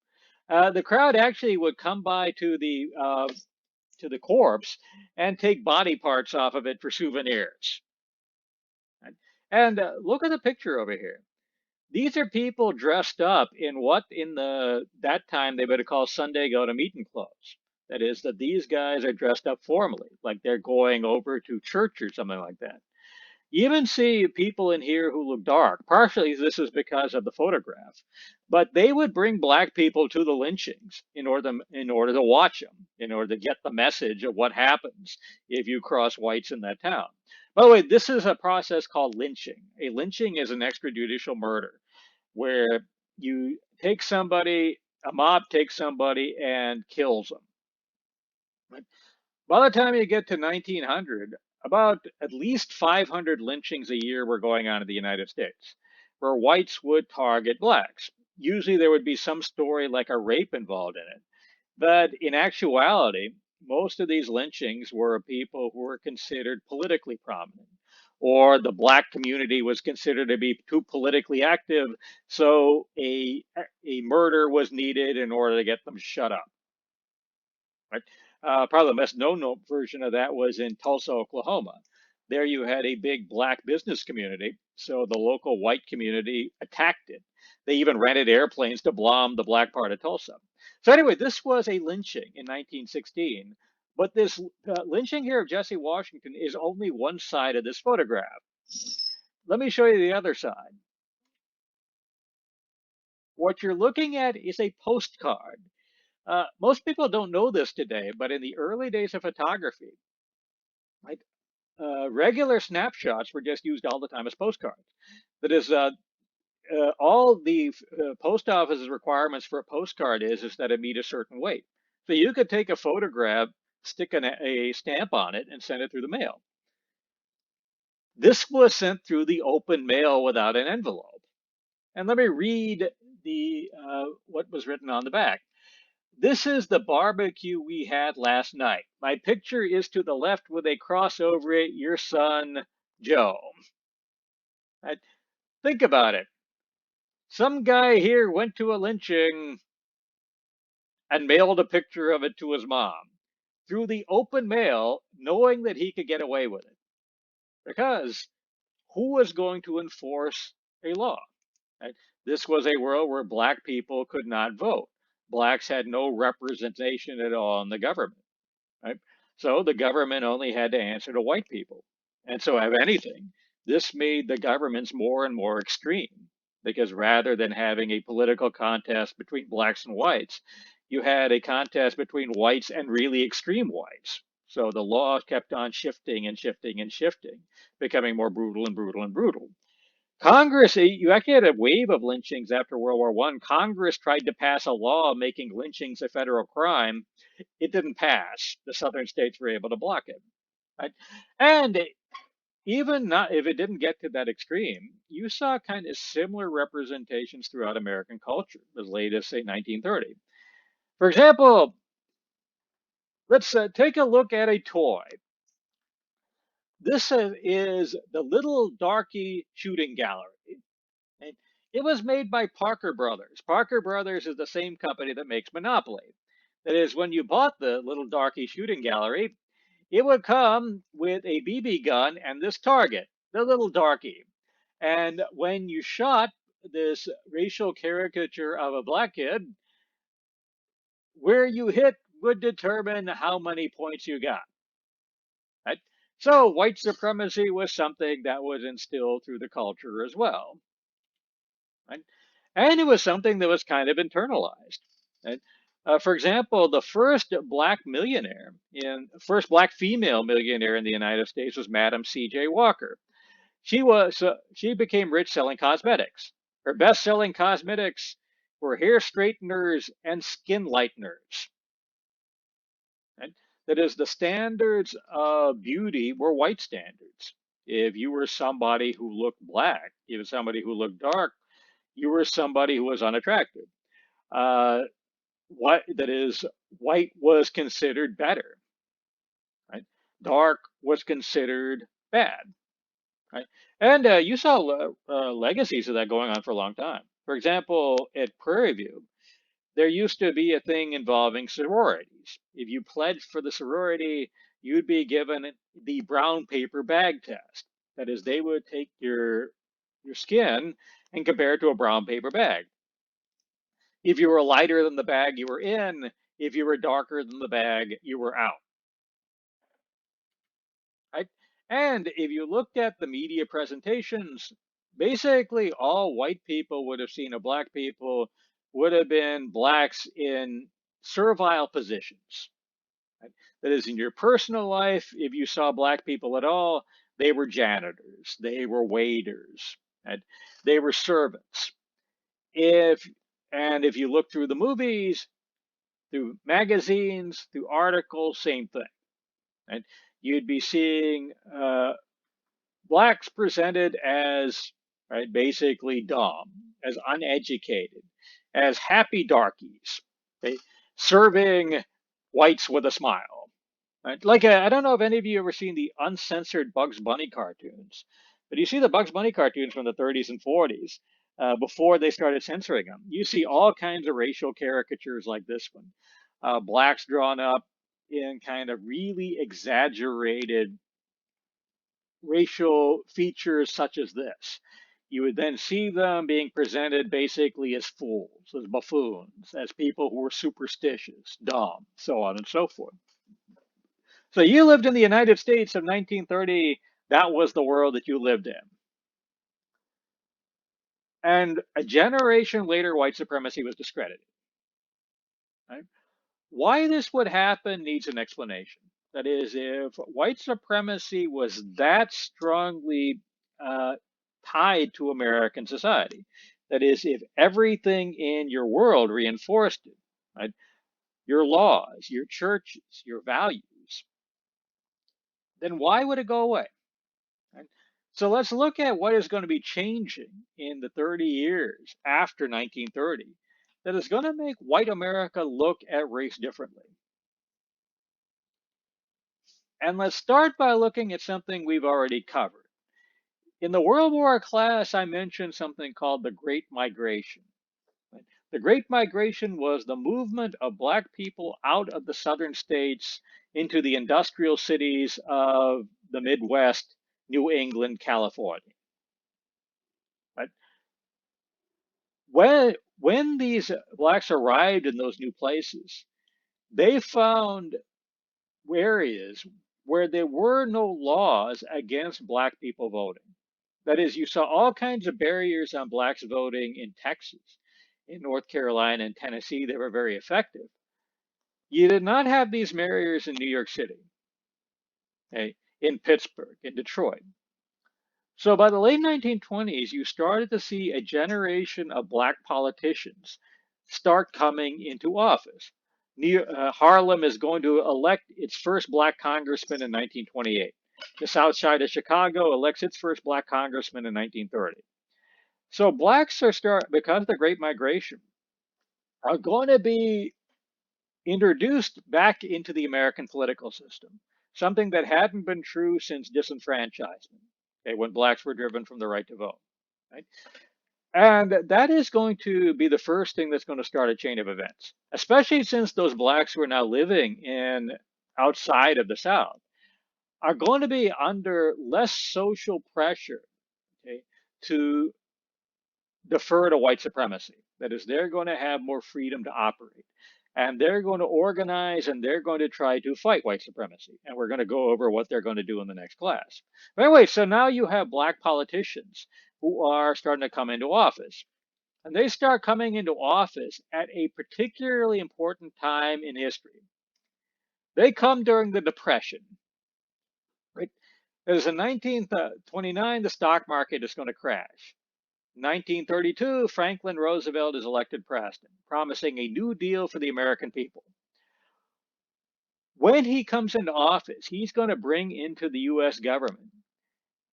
A: The crowd actually would come by to the corpse and take body parts off of it for souvenirs. Right? And look at the picture over here. These are people dressed up in what in that time they would have called Sunday go to meeting clothes. That is, that these guys are dressed up formally, like they're going over to church or something like that. You even see people in here who look dark. Partially, this is because of the photograph, but they would bring black people to the lynchings in order to watch them, in order to get the message of what happens if you cross whites in that town. By the way, this is a process called lynching. A lynching is an extrajudicial murder where you take somebody, a mob takes somebody and kills them. By the time you get to 1900, about at least 500 lynchings a year were going on in the United States, where whites would target blacks. Usually there would be some story like a rape involved in it. But in actuality, most of these lynchings were people who were considered politically prominent, or the black community was considered to be too politically active, so a murder was needed in order to get them shut up. Right? Probably the best known version of that was in Tulsa, Oklahoma. There you had a big black business community, so the local white community attacked it. They even rented airplanes to bomb the black part of Tulsa. So anyway, this was a lynching in 1916. But this lynching here of Jesse Washington is only one side of this photograph. Let me show you the other side. What you're looking at is a postcard. Most people don't know this today, but in the early days of photography, right, regular snapshots were just used all the time as postcards. That is, all the post office's requirements for a postcard is that it meet a certain weight. So you could take a photograph, stick a stamp on it, and send it through the mail. This was sent through the open mail without an envelope. And let me read the what was written on the back. This is the barbecue we had last night. My picture is to the left with a cross over it. Your son, Joe. I, think about it. Some guy here went to a lynching and mailed a picture of it to his mom through the open mail, knowing that he could get away with it. Because who was going to enforce a law? Right? This was a world where black people could not vote. Blacks had no representation at all in the government. Right? So the government only had to answer to white people. And so, if anything, this made the governments more and more extreme because rather than having a political contest between blacks and whites, you had a contest between whites and really extreme whites. So the law kept on shifting and shifting and shifting, becoming more brutal and brutal and brutal. Congress, you actually had a wave of lynchings after World War One. Congress tried to pass a law making lynchings a federal crime. It didn't pass. The southern states were able to block it. Right? And even not if it didn't get to that extreme, you saw kind of similar representations throughout American culture as late as say 1930. For example, let's take a look at a toy. This is the Little Darky Shooting Gallery. And it was made by Parker Brothers. Parker Brothers is the same company that makes Monopoly. That is, when you bought the Little Darky Shooting Gallery, it would come with a BB gun and this target, the Little Darky. And when you shot this racial caricature of a black kid, where you hit would determine how many points you got. Right? So white supremacy was something that was instilled through the culture as well. Right? And it was something that was kind of internalized. Right? For example, the first black female millionaire in the United States was Madam C.J. Walker. She became rich selling cosmetics. Her best-selling cosmetics were hair straighteners and skin lighteners. Right? That is, the standards of beauty were white standards. If you were somebody who looked black, if somebody who looked dark, you were somebody who was unattractive. Uh, what that is, white was considered better, right? Dark was considered bad, right? And you saw legacies of that going on for a long time. For example, at Prairie View, there used to be a thing involving sororities. If you pledged for the sorority, you'd be given the brown paper bag test. That is, they would take your skin and compare it to a brown paper bag. If you were lighter than the bag, you were in. If you were darker than the bag, you were out. Right? And if you looked at the media presentations, basically all white people would have seen, or black people would have been blacks in servile positions. Right? That is, in your personal life, if you saw black people at all, they were janitors, they were waiters, right? They were servants. If and if you look through the movies, through magazines, through articles, same thing. Right? You'd be seeing blacks presented as right, basically dumb, as uneducated, as happy darkies, okay, serving whites with a smile. Right? Like I don't know if any of you ever seen the uncensored Bugs Bunny cartoons, but you see the Bugs Bunny cartoons from the 30s and 40s. Before they started censoring them, you see all kinds of racial caricatures like this one, blacks drawn up in kind of really exaggerated racial features such as this. You would then see them being presented basically as fools, as buffoons, as people who were superstitious, dumb, so on and so forth. So you lived in the United States of 1930. That was the world that you lived in. And a generation later, white supremacy was discredited. Right? Why this would happen needs an explanation. That is, if white supremacy was that strongly uh, tied to American society, that is, if everything in your world reinforced it, right? Your laws, your churches, your values, then why would it go away? Right? So let's look at what is going to be changing in the 30 years after 1930 that is going to make white America look at race differently. And let's start by looking at something we've already covered. In the World War class, I mentioned something called the Great Migration. The Great Migration was the movement of black people out of the southern states into the industrial cities of the Midwest, New England, California. Right? When these blacks arrived in those new places, they found areas where there were no laws against black people voting. That is, you saw all kinds of barriers on blacks voting in Texas, in North Carolina, and Tennessee that were very effective. You did not have these barriers in New York City, okay, in Pittsburgh, in Detroit. So by the late 1920s, you started to see a generation of black politicians start coming into office. Harlem is going to elect its first black congressman in 1928. The South Side of Chicago elects its first black congressman in 1930. So blacks because of the Great Migration, are going to be introduced back into the American political system, something that hadn't been true since disenfranchisement, okay, when blacks were driven from the right to vote. Right? And that is going to be the first thing that's going to start a chain of events, especially since those blacks who are now living in outside of the South are going to be under less social pressure, okay, to defer to white supremacy. That is, they're going to have more freedom to operate. And they're going to organize and they're going to try to fight white supremacy. And we're going to go over what they're going to do in the next class. But anyway, so now you have black politicians who are starting to come into office. And they start coming into office at a particularly important time in history. They come during the Depression, right? As in 1929, the stock market is going to crash. 1932, Franklin Roosevelt is elected president, promising a new deal for the American people. When he comes into office, he's going to bring into the US government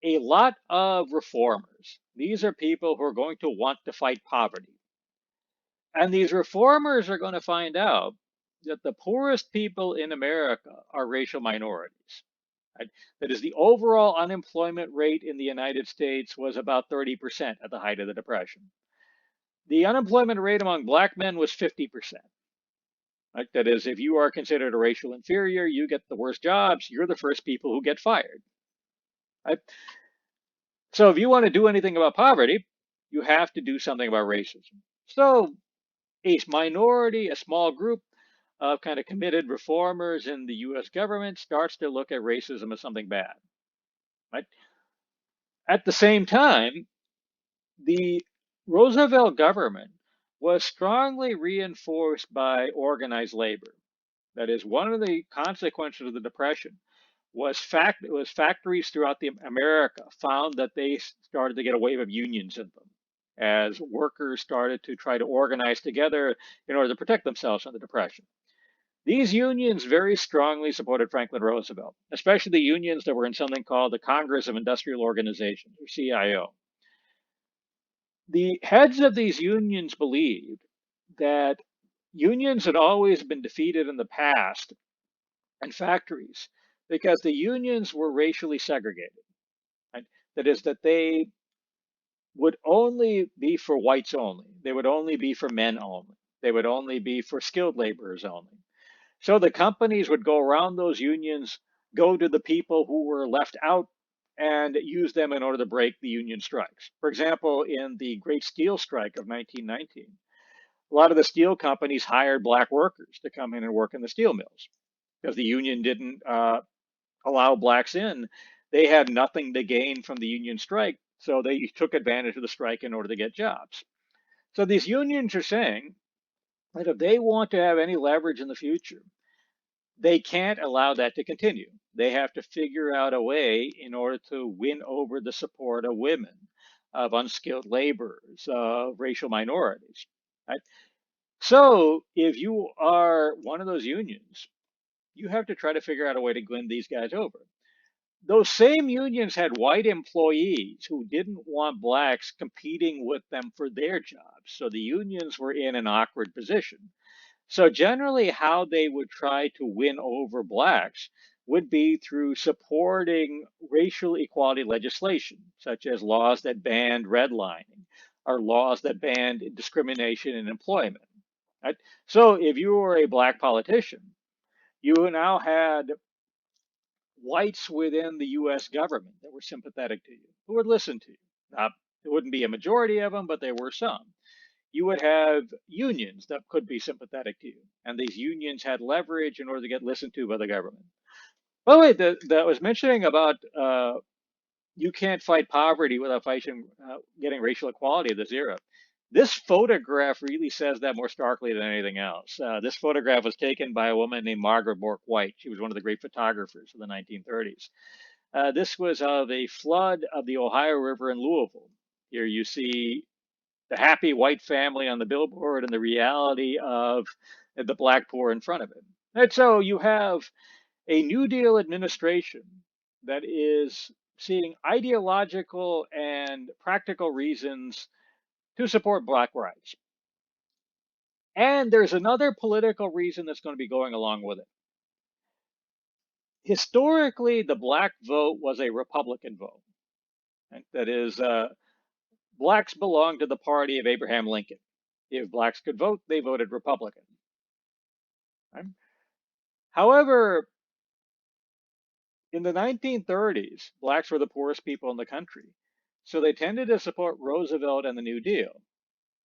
A: a lot of reformers. These are people who are going to want to fight poverty. And these reformers are going to find out that the poorest people in America are racial minorities. Right? That is, the overall unemployment rate in the United States was about 30% at the height of the Depression. The unemployment rate among black men was 50%. Right? That is, if you are considered a racial inferior, you get the worst jobs, you're the first people who get fired. Right? So if you want to do anything about poverty, you have to do something about racism. So a minority, a small group of kind of committed reformers in the US government starts to look at racism as something bad. Right? At the same time, the Roosevelt government was strongly reinforced by organized labor. That is, one of the consequences of the Depression was factories throughout the America found that they started to get a wave of unions in them as workers started to try to organize together in order to protect themselves from the Depression. These unions very strongly supported Franklin Roosevelt, especially the unions that were in something called the Congress of Industrial Organizations, or CIO. The heads of these unions believed that unions had always been defeated in the past in factories because the unions were racially segregated. Right? That is, that they would only be for whites only. They would only be for men only. They would only be for skilled laborers only. So the companies would go around those unions, go to the people who were left out, and use them in order to break the union strikes. For example, in the Great Steel Strike of 1919, a lot of the steel companies hired black workers to come in and work in the steel mills because the union didn't allow blacks in. They had nothing to gain from the union strike, so they took advantage of the strike in order to get jobs. So these unions are saying that if they want to have any leverage in the future, they can't allow that to continue. They have to figure out a way in order to win over the support of women, of unskilled laborers, of racial minorities. Right? So if you are one of those unions, you have to try to figure out a way to win these guys over. Those same unions had white employees who didn't want blacks competing with them for their jobs. So the unions were in an awkward position. So generally, how they would try to win over blacks would be through supporting racial equality legislation, such as laws that banned redlining or laws that banned discrimination in employment. Right? So if you were a black politician, you now had whites within the US government that were sympathetic to you, who would listen to you. Now, it wouldn't be a majority of them, but there were some. You would have unions that could be sympathetic to you, and these unions had leverage in order to get listened to by the government. By the way, that was mentioning about you can't fight poverty without fighting getting racial equality of this era. This photograph really says that more starkly than anything else. This photograph was taken by a woman named Margaret Bourke White. She was one of the great photographers of the 1930s. This was of a flood of the Ohio River in Louisville. Here you see the happy white family on the billboard and the reality of the black poor in front of it. And so you have a New Deal administration that is seeing ideological and practical reasons to support black rights. And there's another political reason that's going to be going along with it. Historically, the black vote was a Republican vote. Right? That is, blacks belonged to the party of Abraham Lincoln. If blacks could vote, they voted Republican. Right? However, in the 1930s, blacks were the poorest people in the country. So they tended to support Roosevelt and the New Deal.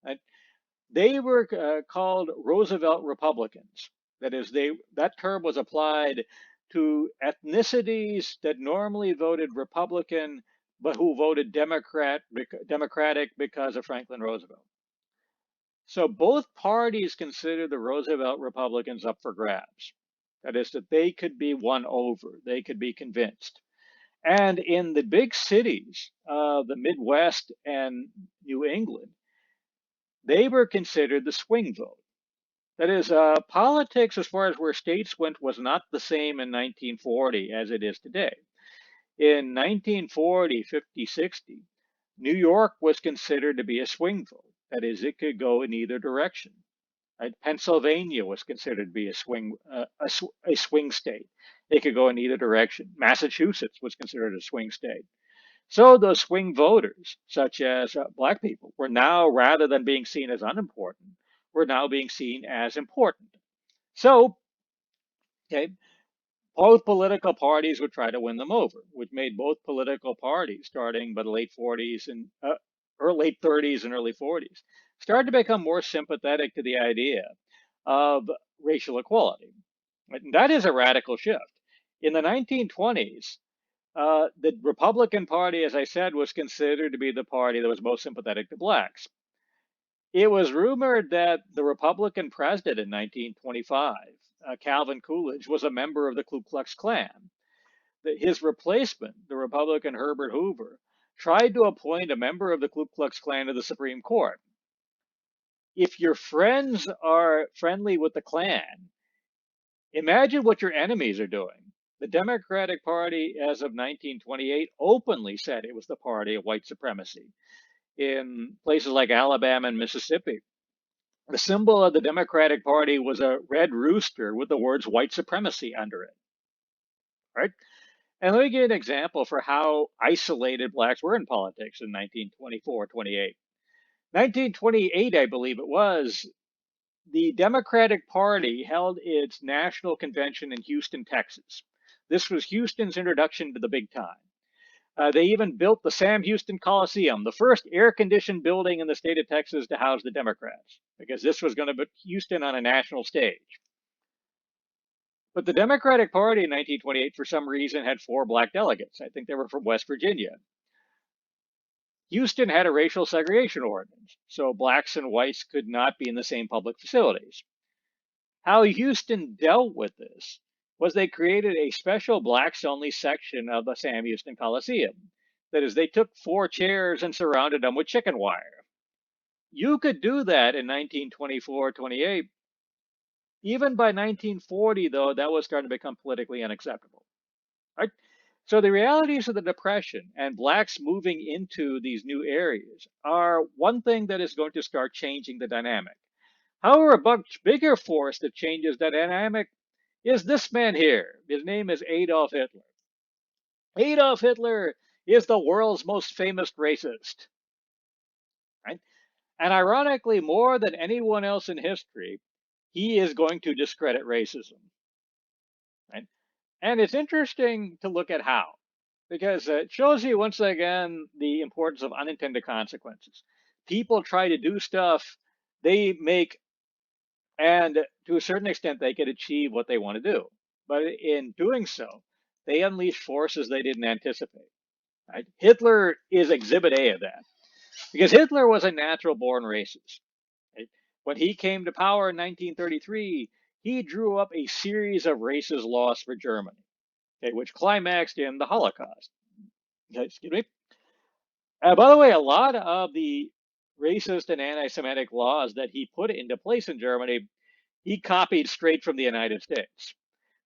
A: Right? They were called Roosevelt Republicans. That is, that term was applied to ethnicities that normally voted Republican, but who voted Democratic because of Franklin Roosevelt. So both parties considered the Roosevelt Republicans up for grabs. That is, that they could be won over, they could be convinced. And in the big cities of the Midwest and New England, they were considered the swing vote. That is, politics as far as where states went was not the same in 1940 as it is today. In 1940, 50, 60, New York was considered to be a swing vote. That is, it could go in either direction. Right? Pennsylvania was considered to be a swing state. It could go in either direction. Massachusetts was considered a swing state. So those swing voters, such as black people, were now, rather than being seen as unimportant, were now being seen as important. So, okay, both political parties would try to win them over, which made both political parties, starting by the late 40s and or late 30s and early 40s, start to become more sympathetic to the idea of racial equality. And that is a radical shift. In the 1920s, The Republican Party, as I said, was considered to be the party that was most sympathetic to blacks. It was rumored that the Republican president in 1925, Calvin Coolidge, was a member of the Ku Klux Klan. That his replacement, the Republican Herbert Hoover, tried to appoint a member of the Ku Klux Klan to the Supreme Court. If your friends are friendly with the Klan, imagine what your enemies are doing. The Democratic Party, as of 1928, openly said it was the party of white supremacy in places like Alabama and Mississippi. The symbol of the Democratic Party was a red rooster with the words white supremacy under it, right? And let me give you an example for how isolated blacks were in politics in 1924, 28. 1928, I believe it was, the Democratic Party held its national convention in Houston, Texas. This was Houston's introduction to the big time. They even built the Sam Houston Coliseum, the first air conditioned building in the state of Texas to house the Democrats, because this was going to put Houston on a national stage. But the Democratic Party in 1928, for some reason, had four black delegates. I think they were from West Virginia. Houston had a racial segregation ordinance, so blacks and whites could not be in the same public facilities. How Houston dealt with this was they created a special blacks only section of the Sam Houston Coliseum. That is, they took four chairs and surrounded them with chicken wire. You could do that in 1924, 28. Even by 1940, though, that was starting to become politically unacceptable. Right? So the realities of the Depression and blacks moving into these new areas are one thing that is going to start changing the dynamic. However, a much bigger force that changes the dynamic is this man here. His name is Adolf Hitler. Adolf Hitler is the world's most famous racist, right? And ironically, more than anyone else in history, he is going to discredit racism, right? And it's interesting to look at how, because it shows you once again the importance of unintended consequences. People try to do stuff they make, and to a certain extent, they can achieve what they want to do. But in doing so, they unleash forces they didn't anticipate. Right? Hitler is exhibit A of that, because Hitler was a natural born racist. Right? When he came to power in 1933, he drew up a series of racist laws for Germany, okay, which climaxed in the Holocaust. Okay, excuse me. By the way, a lot of the racist and anti-Semitic laws that he put into place in Germany, he copied straight from the United States.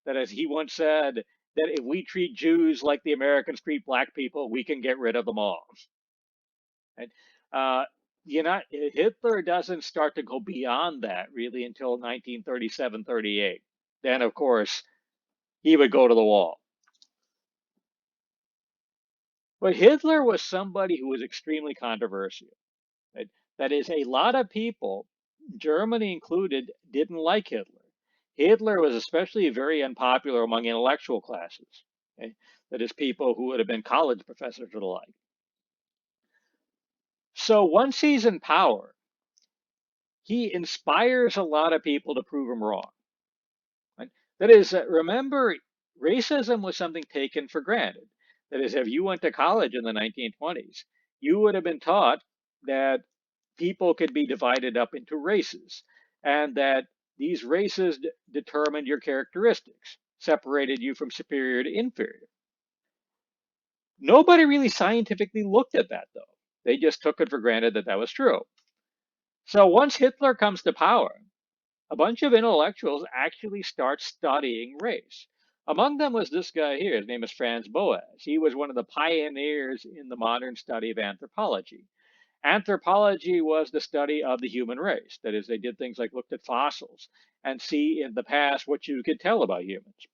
A: That is, he once said that if we treat Jews like the Americans treat black people, we can get rid of them all. Right? Uh, Hitler doesn't start to go beyond that really until 1937, 38. Then, of course, he would go to the wall. But Hitler was somebody who was extremely controversial. Right? That is, a lot of people, Germany included, didn't like Hitler. Hitler was especially very unpopular among intellectual classes. Okay? That is, people who would have been college professors or the like. So once he's in power, he inspires a lot of people to prove him wrong. Right? That is, remember, racism was something taken for granted. That is, if you went to college in the 1920s, you would have been taught that people could be divided up into races and that these races determined your characteristics, separated you from superior to inferior. Nobody really scientifically looked at that, though. They just took it for granted that that was true. So once Hitler comes to power, a bunch of intellectuals actually start studying race. Among them was this guy here. His name is Franz Boas. He was one of the pioneers in the modern study of anthropology. Anthropology was the study of the human race. That is, they did things like looked at fossils and see in the past what you could tell about humans.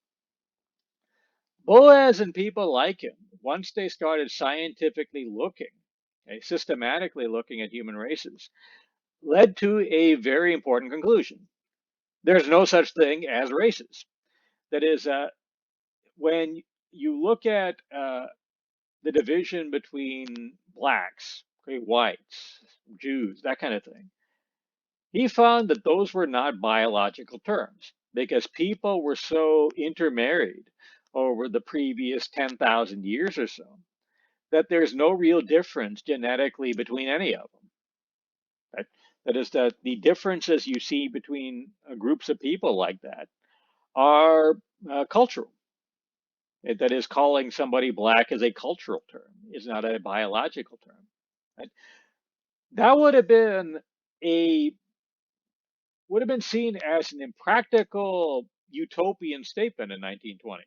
A: Boas and people like him, once they started scientifically looking, okay, systematically looking at human races, led to a very important conclusion. There's no such thing as races. That is, when you look at the division between blacks, okay, whites, Jews, that kind of thing, he found that those were not biological terms because people were so intermarried over the previous 10,000 years or so, that there's no real difference genetically between any of them. Right? That is, that the differences you see between groups of people like that are cultural. That is, calling somebody black is a cultural term, is not a biological term. Right? That a would have been seen as an impractical utopian statement in 1920.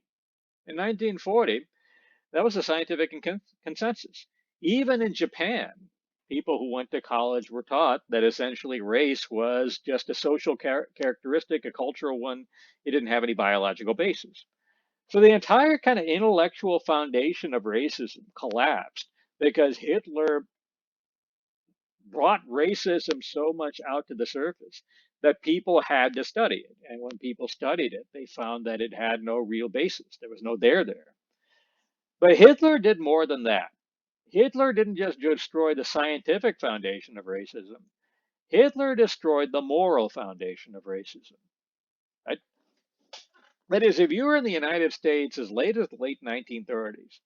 A: In 1940, that was the scientific consensus. Even in Japan, people who went to college were taught that essentially race was just a social characteristic, a cultural one. It didn't have any biological basis. So the entire kind of intellectual foundation of racism collapsed because Hitler brought racism so much out to the surface that people had to study it. And when people studied it, they found that it had no real basis. There was no there. But Hitler did more than that. Hitler didn't just destroy the scientific foundation of racism. Hitler destroyed the moral foundation of racism. Right? That is, if you were in the United States as late as the late 1930s,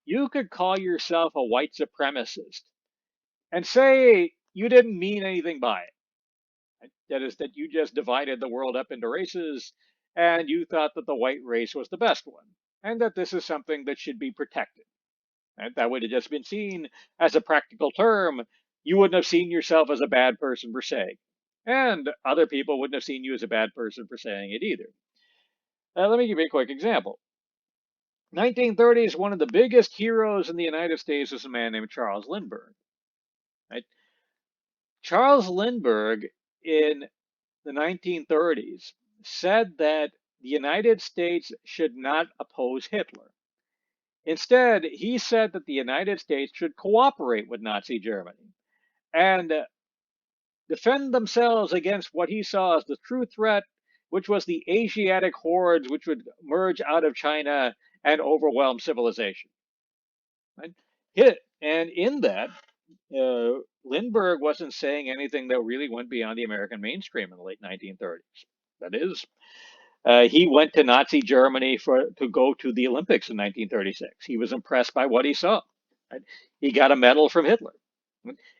A: you could call yourself a white supremacist and say you didn't mean anything by it. Right? That is, that you just divided the world up into races and you thought that the white race was the best one and that this is something that should be protected. Right? That would have just been seen as a practical term. You wouldn't have seen yourself as a bad person for saying, and other people wouldn't have seen you as a bad person for saying it either. Let me give you a quick example. 1930s, one of the biggest heroes in the United States was a man named Charles Lindbergh. Right? Charles Lindbergh in the 1930s said that the United States should not oppose Hitler. Instead, he said that the United States should cooperate with Nazi Germany and defend themselves against what he saw as the true threat, which was the Asiatic hordes which would emerge out of China and overwhelm civilization. Right? And in that, Lindbergh wasn't saying anything that really went beyond the American mainstream in the late 1930s. That is, he went to Nazi Germany to go to the Olympics in 1936. He was impressed by what he saw. Right? He got a medal from Hitler.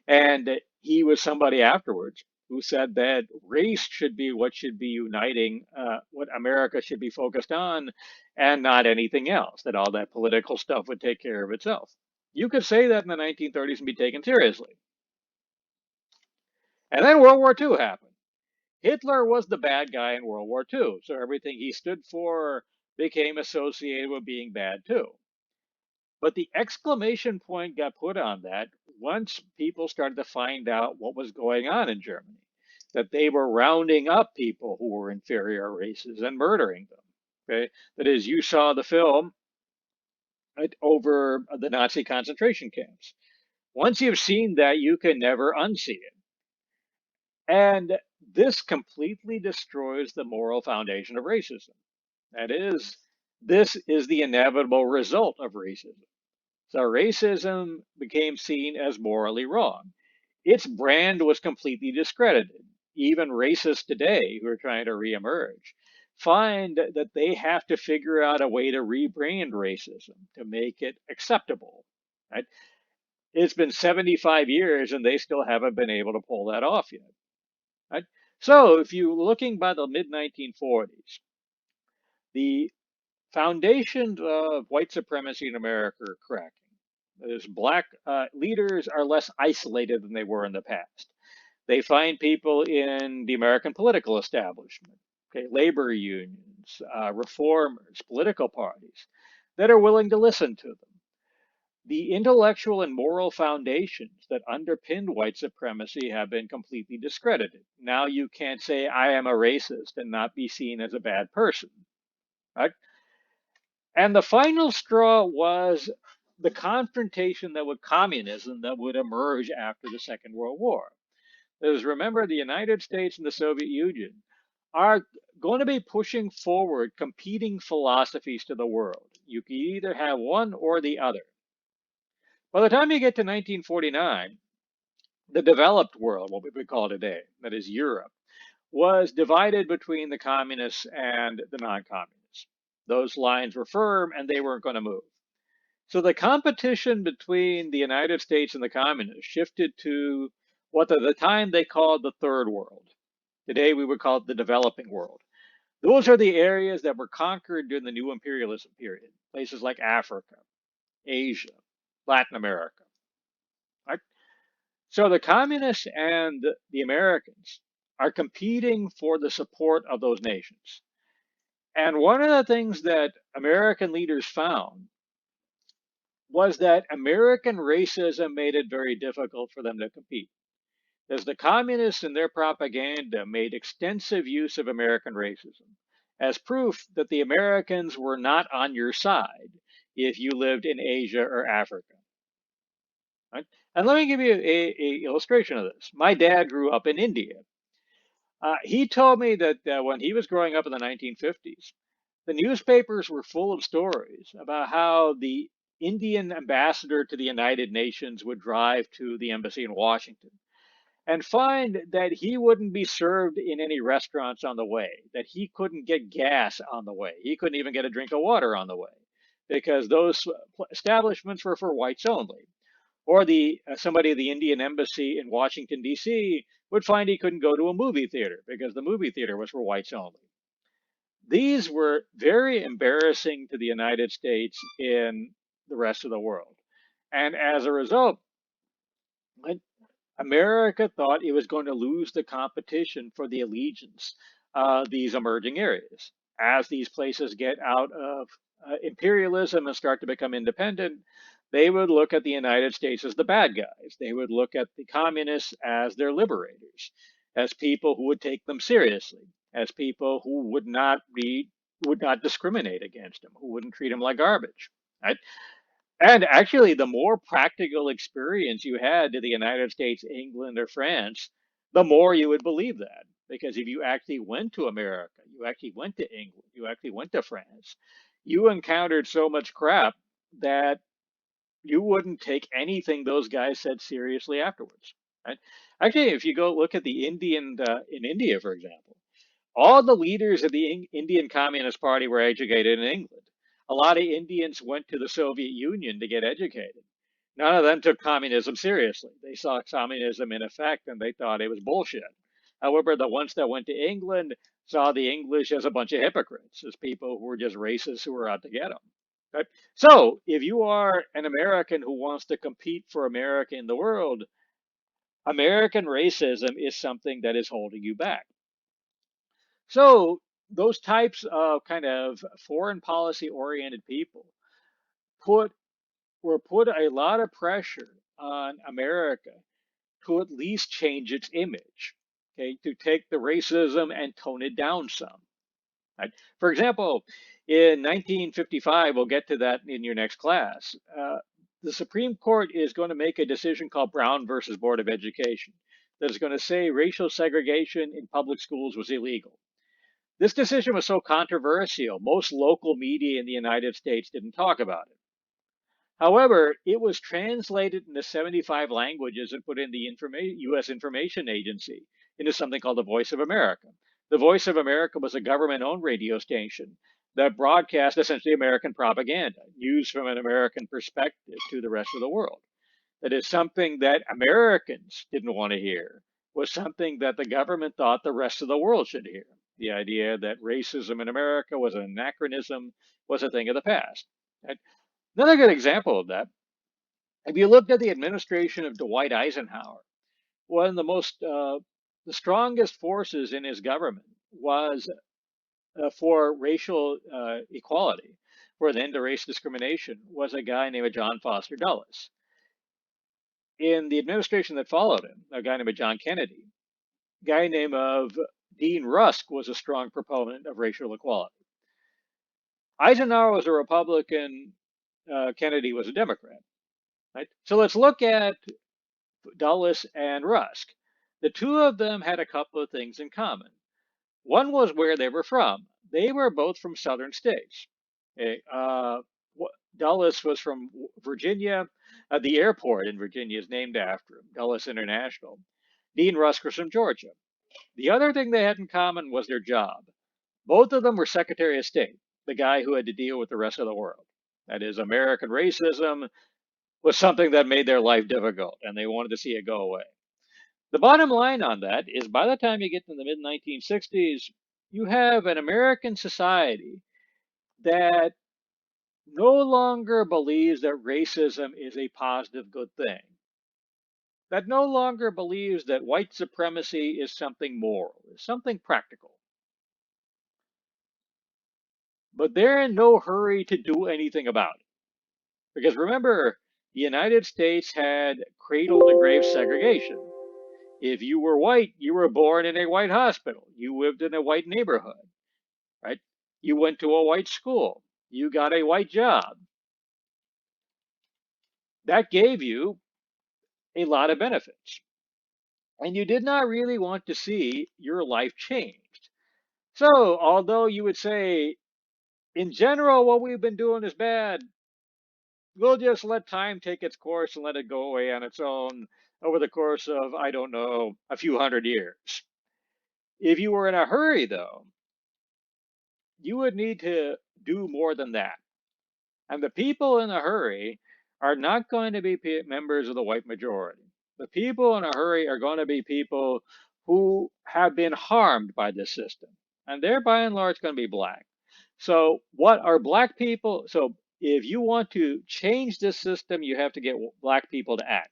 A: And he was somebody afterwards who said that race should be what should be uniting, what America should be focused on, and not anything else, that all that political stuff would take care of itself. You could say that in the 1930s and be taken seriously. And then World War II happened. Hitler was the bad guy in World War II, so everything he stood for became associated with being bad too. But the exclamation point got put on that once people started to find out what was going on in Germany, that they were rounding up people who were inferior races and murdering them. Okay? That is, you saw the film over the Nazi concentration camps. Once you've seen that, you can never unsee it. And this completely destroys the moral foundation of racism. That is, this is the inevitable result of racism. So racism became seen as morally wrong. Its brand was completely discredited. Even racists today who are trying to reemerge find that they have to figure out a way to rebrand racism to make it acceptable. Right? It's been 75 years and they still haven't been able to pull that off yet. Right? So if you're looking by the mid 1940s, the foundations of white supremacy in America are cracking. As black leaders are less isolated than they were in the past. They find people in the American political establishment, okay, labor unions, reformers, political parties that are willing to listen to them. The intellectual and moral foundations that underpinned white supremacy have been completely discredited. Now you can't say, I am a racist and not be seen as a bad person. Right? And the final straw was the confrontation that with communism that would emerge after the Second World War. Because remember, the United States and the Soviet Union are going to be pushing forward competing philosophies to the world. You can either have one or the other. By the time you get to 1949, the developed world, what we would call today, that is Europe, was divided between the communists and the non communists. Those lines were firm and they weren't going to move. So the competition between the United States and the communists shifted to what at the time they called the third world. Today we would call it the developing world. Those are the areas that were conquered during the new imperialism period, places like Africa, Asia, Latin America. Right? So the communists and the Americans are competing for the support of those nations. And one of the things that American leaders found was that American racism made it very difficult for them to compete. As the communists in their propaganda made extensive use of American racism as proof that the Americans were not on your side if you lived in Asia or Africa. Right? And let me give you a illustration of this. My dad grew up in India. He told me that when he was growing up in the 1950s, the newspapers were full of stories about how the Indian ambassador to the United Nations would drive to the embassy in Washington and find that he wouldn't be served in any restaurants on the way, that he couldn't get gas on the way, he couldn't even get a drink of water on the way, because those establishments were for whites only. Or the somebody at the Indian embassy in Washington D.C. would find he couldn't go to a movie theater because the movie theater was for whites only. These were very embarrassing to the United States in the rest of the world. And as a result, America thought it was going to lose the competition for the allegiance of these emerging areas. As these places get out of imperialism and start to become independent, they would look at the United States as the bad guys. They would look at the communists as their liberators, as people who would take them seriously, as people who would not discriminate against them, who wouldn't treat them like garbage. Right? And actually, the more practical experience you had to the United States, England, or France, the more you would believe that. Because if you actually went to America, you actually went to England, you actually went to France, you encountered so much crap that you wouldn't take anything those guys said seriously afterwards. Right? Actually, if you go look at the Indian in India, for example, all the leaders of the Indian Communist Party were educated in England. A lot of Indians went to the Soviet Union to get educated. None of them took communism seriously. They saw communism in effect and they thought it was bullshit. However, the ones that went to England saw the English as a bunch of hypocrites, as people who were just racists who were out to get them. Right? So, if you are an American who wants to compete for America in the world, American racism is something that is holding you back. So those types of kind of foreign policy oriented people put put a lot of pressure on America to at least change its image, okay, to take the racism and tone it down some. Right? For example, in 1955, we'll get to that in your next class. The Supreme Court is going to make a decision called Brown versus Board of Education that is going to say racial segregation in public schools was illegal. This decision was so controversial, most local media in the United States didn't talk about it. However, it was translated into 75 languages and put in the U.S. Information Agency into something called the Voice of America. The Voice of America was a government owned radio station that broadcast essentially American propaganda, used from an American perspective to the rest of the world. That is something that Americans didn't want to hear, was something that the government thought the rest of the world should hear. The idea that racism in America was an anachronism, was a thing of the past. And another good example of that, if you looked at the administration of Dwight Eisenhower, one of the strongest forces in his government was for racial equality, for an end to race discrimination, was a guy named John Foster Dulles. In the administration that followed him, a guy named John Kennedy, a guy named Dean Rusk was a strong proponent of racial equality. Eisenhower was a Republican, Kennedy was a Democrat. Right? So let's look at Dulles and Rusk. The two of them had a couple of things in common. One was where they were from. They were both from southern states. Okay? Dulles was from Virginia. The airport in Virginia is named after him, Dulles International. Dean Rusk was from Georgia. The other thing they had in common was their job. Both of them were Secretary of State. the guy who had to deal with the rest of the world. That is, American racism was something that made their life difficult, and they wanted to see it go away. The bottom line on that is by the time you get to the mid 1960s, you have an American society that no longer believes that racism is a positive good thing, that no longer believes that white supremacy is something moral, is something practical. But they're in no hurry to do anything about it. Because remember, the United States had cradle to grave segregation. If you were white, you were born in a white hospital. You lived in a white neighborhood, right? You went to a white school. You got a white job. That gave you a lot of benefits. And you did not really want to see your life changed. So, although you would say, in general, what we've been doing is bad, we'll just let time take its course and let it go away on its own over the course of, I don't know, a few hundred years. If you were in a hurry, though, you would need to do more than that. And the people in a hurry are not going to be members of the white majority. The people in a hurry are going to be people who have been harmed by this system. And they're by and large going to be black. So, what are black people? So, if you want to change this system, you have to get black people to act.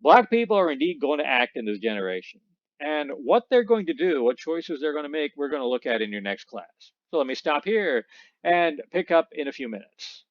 A: Black people are indeed going to act in this generation. And what they're going to do, what choices they're going to make, we're going to look at in your next class. So let me stop here and pick up in a few minutes.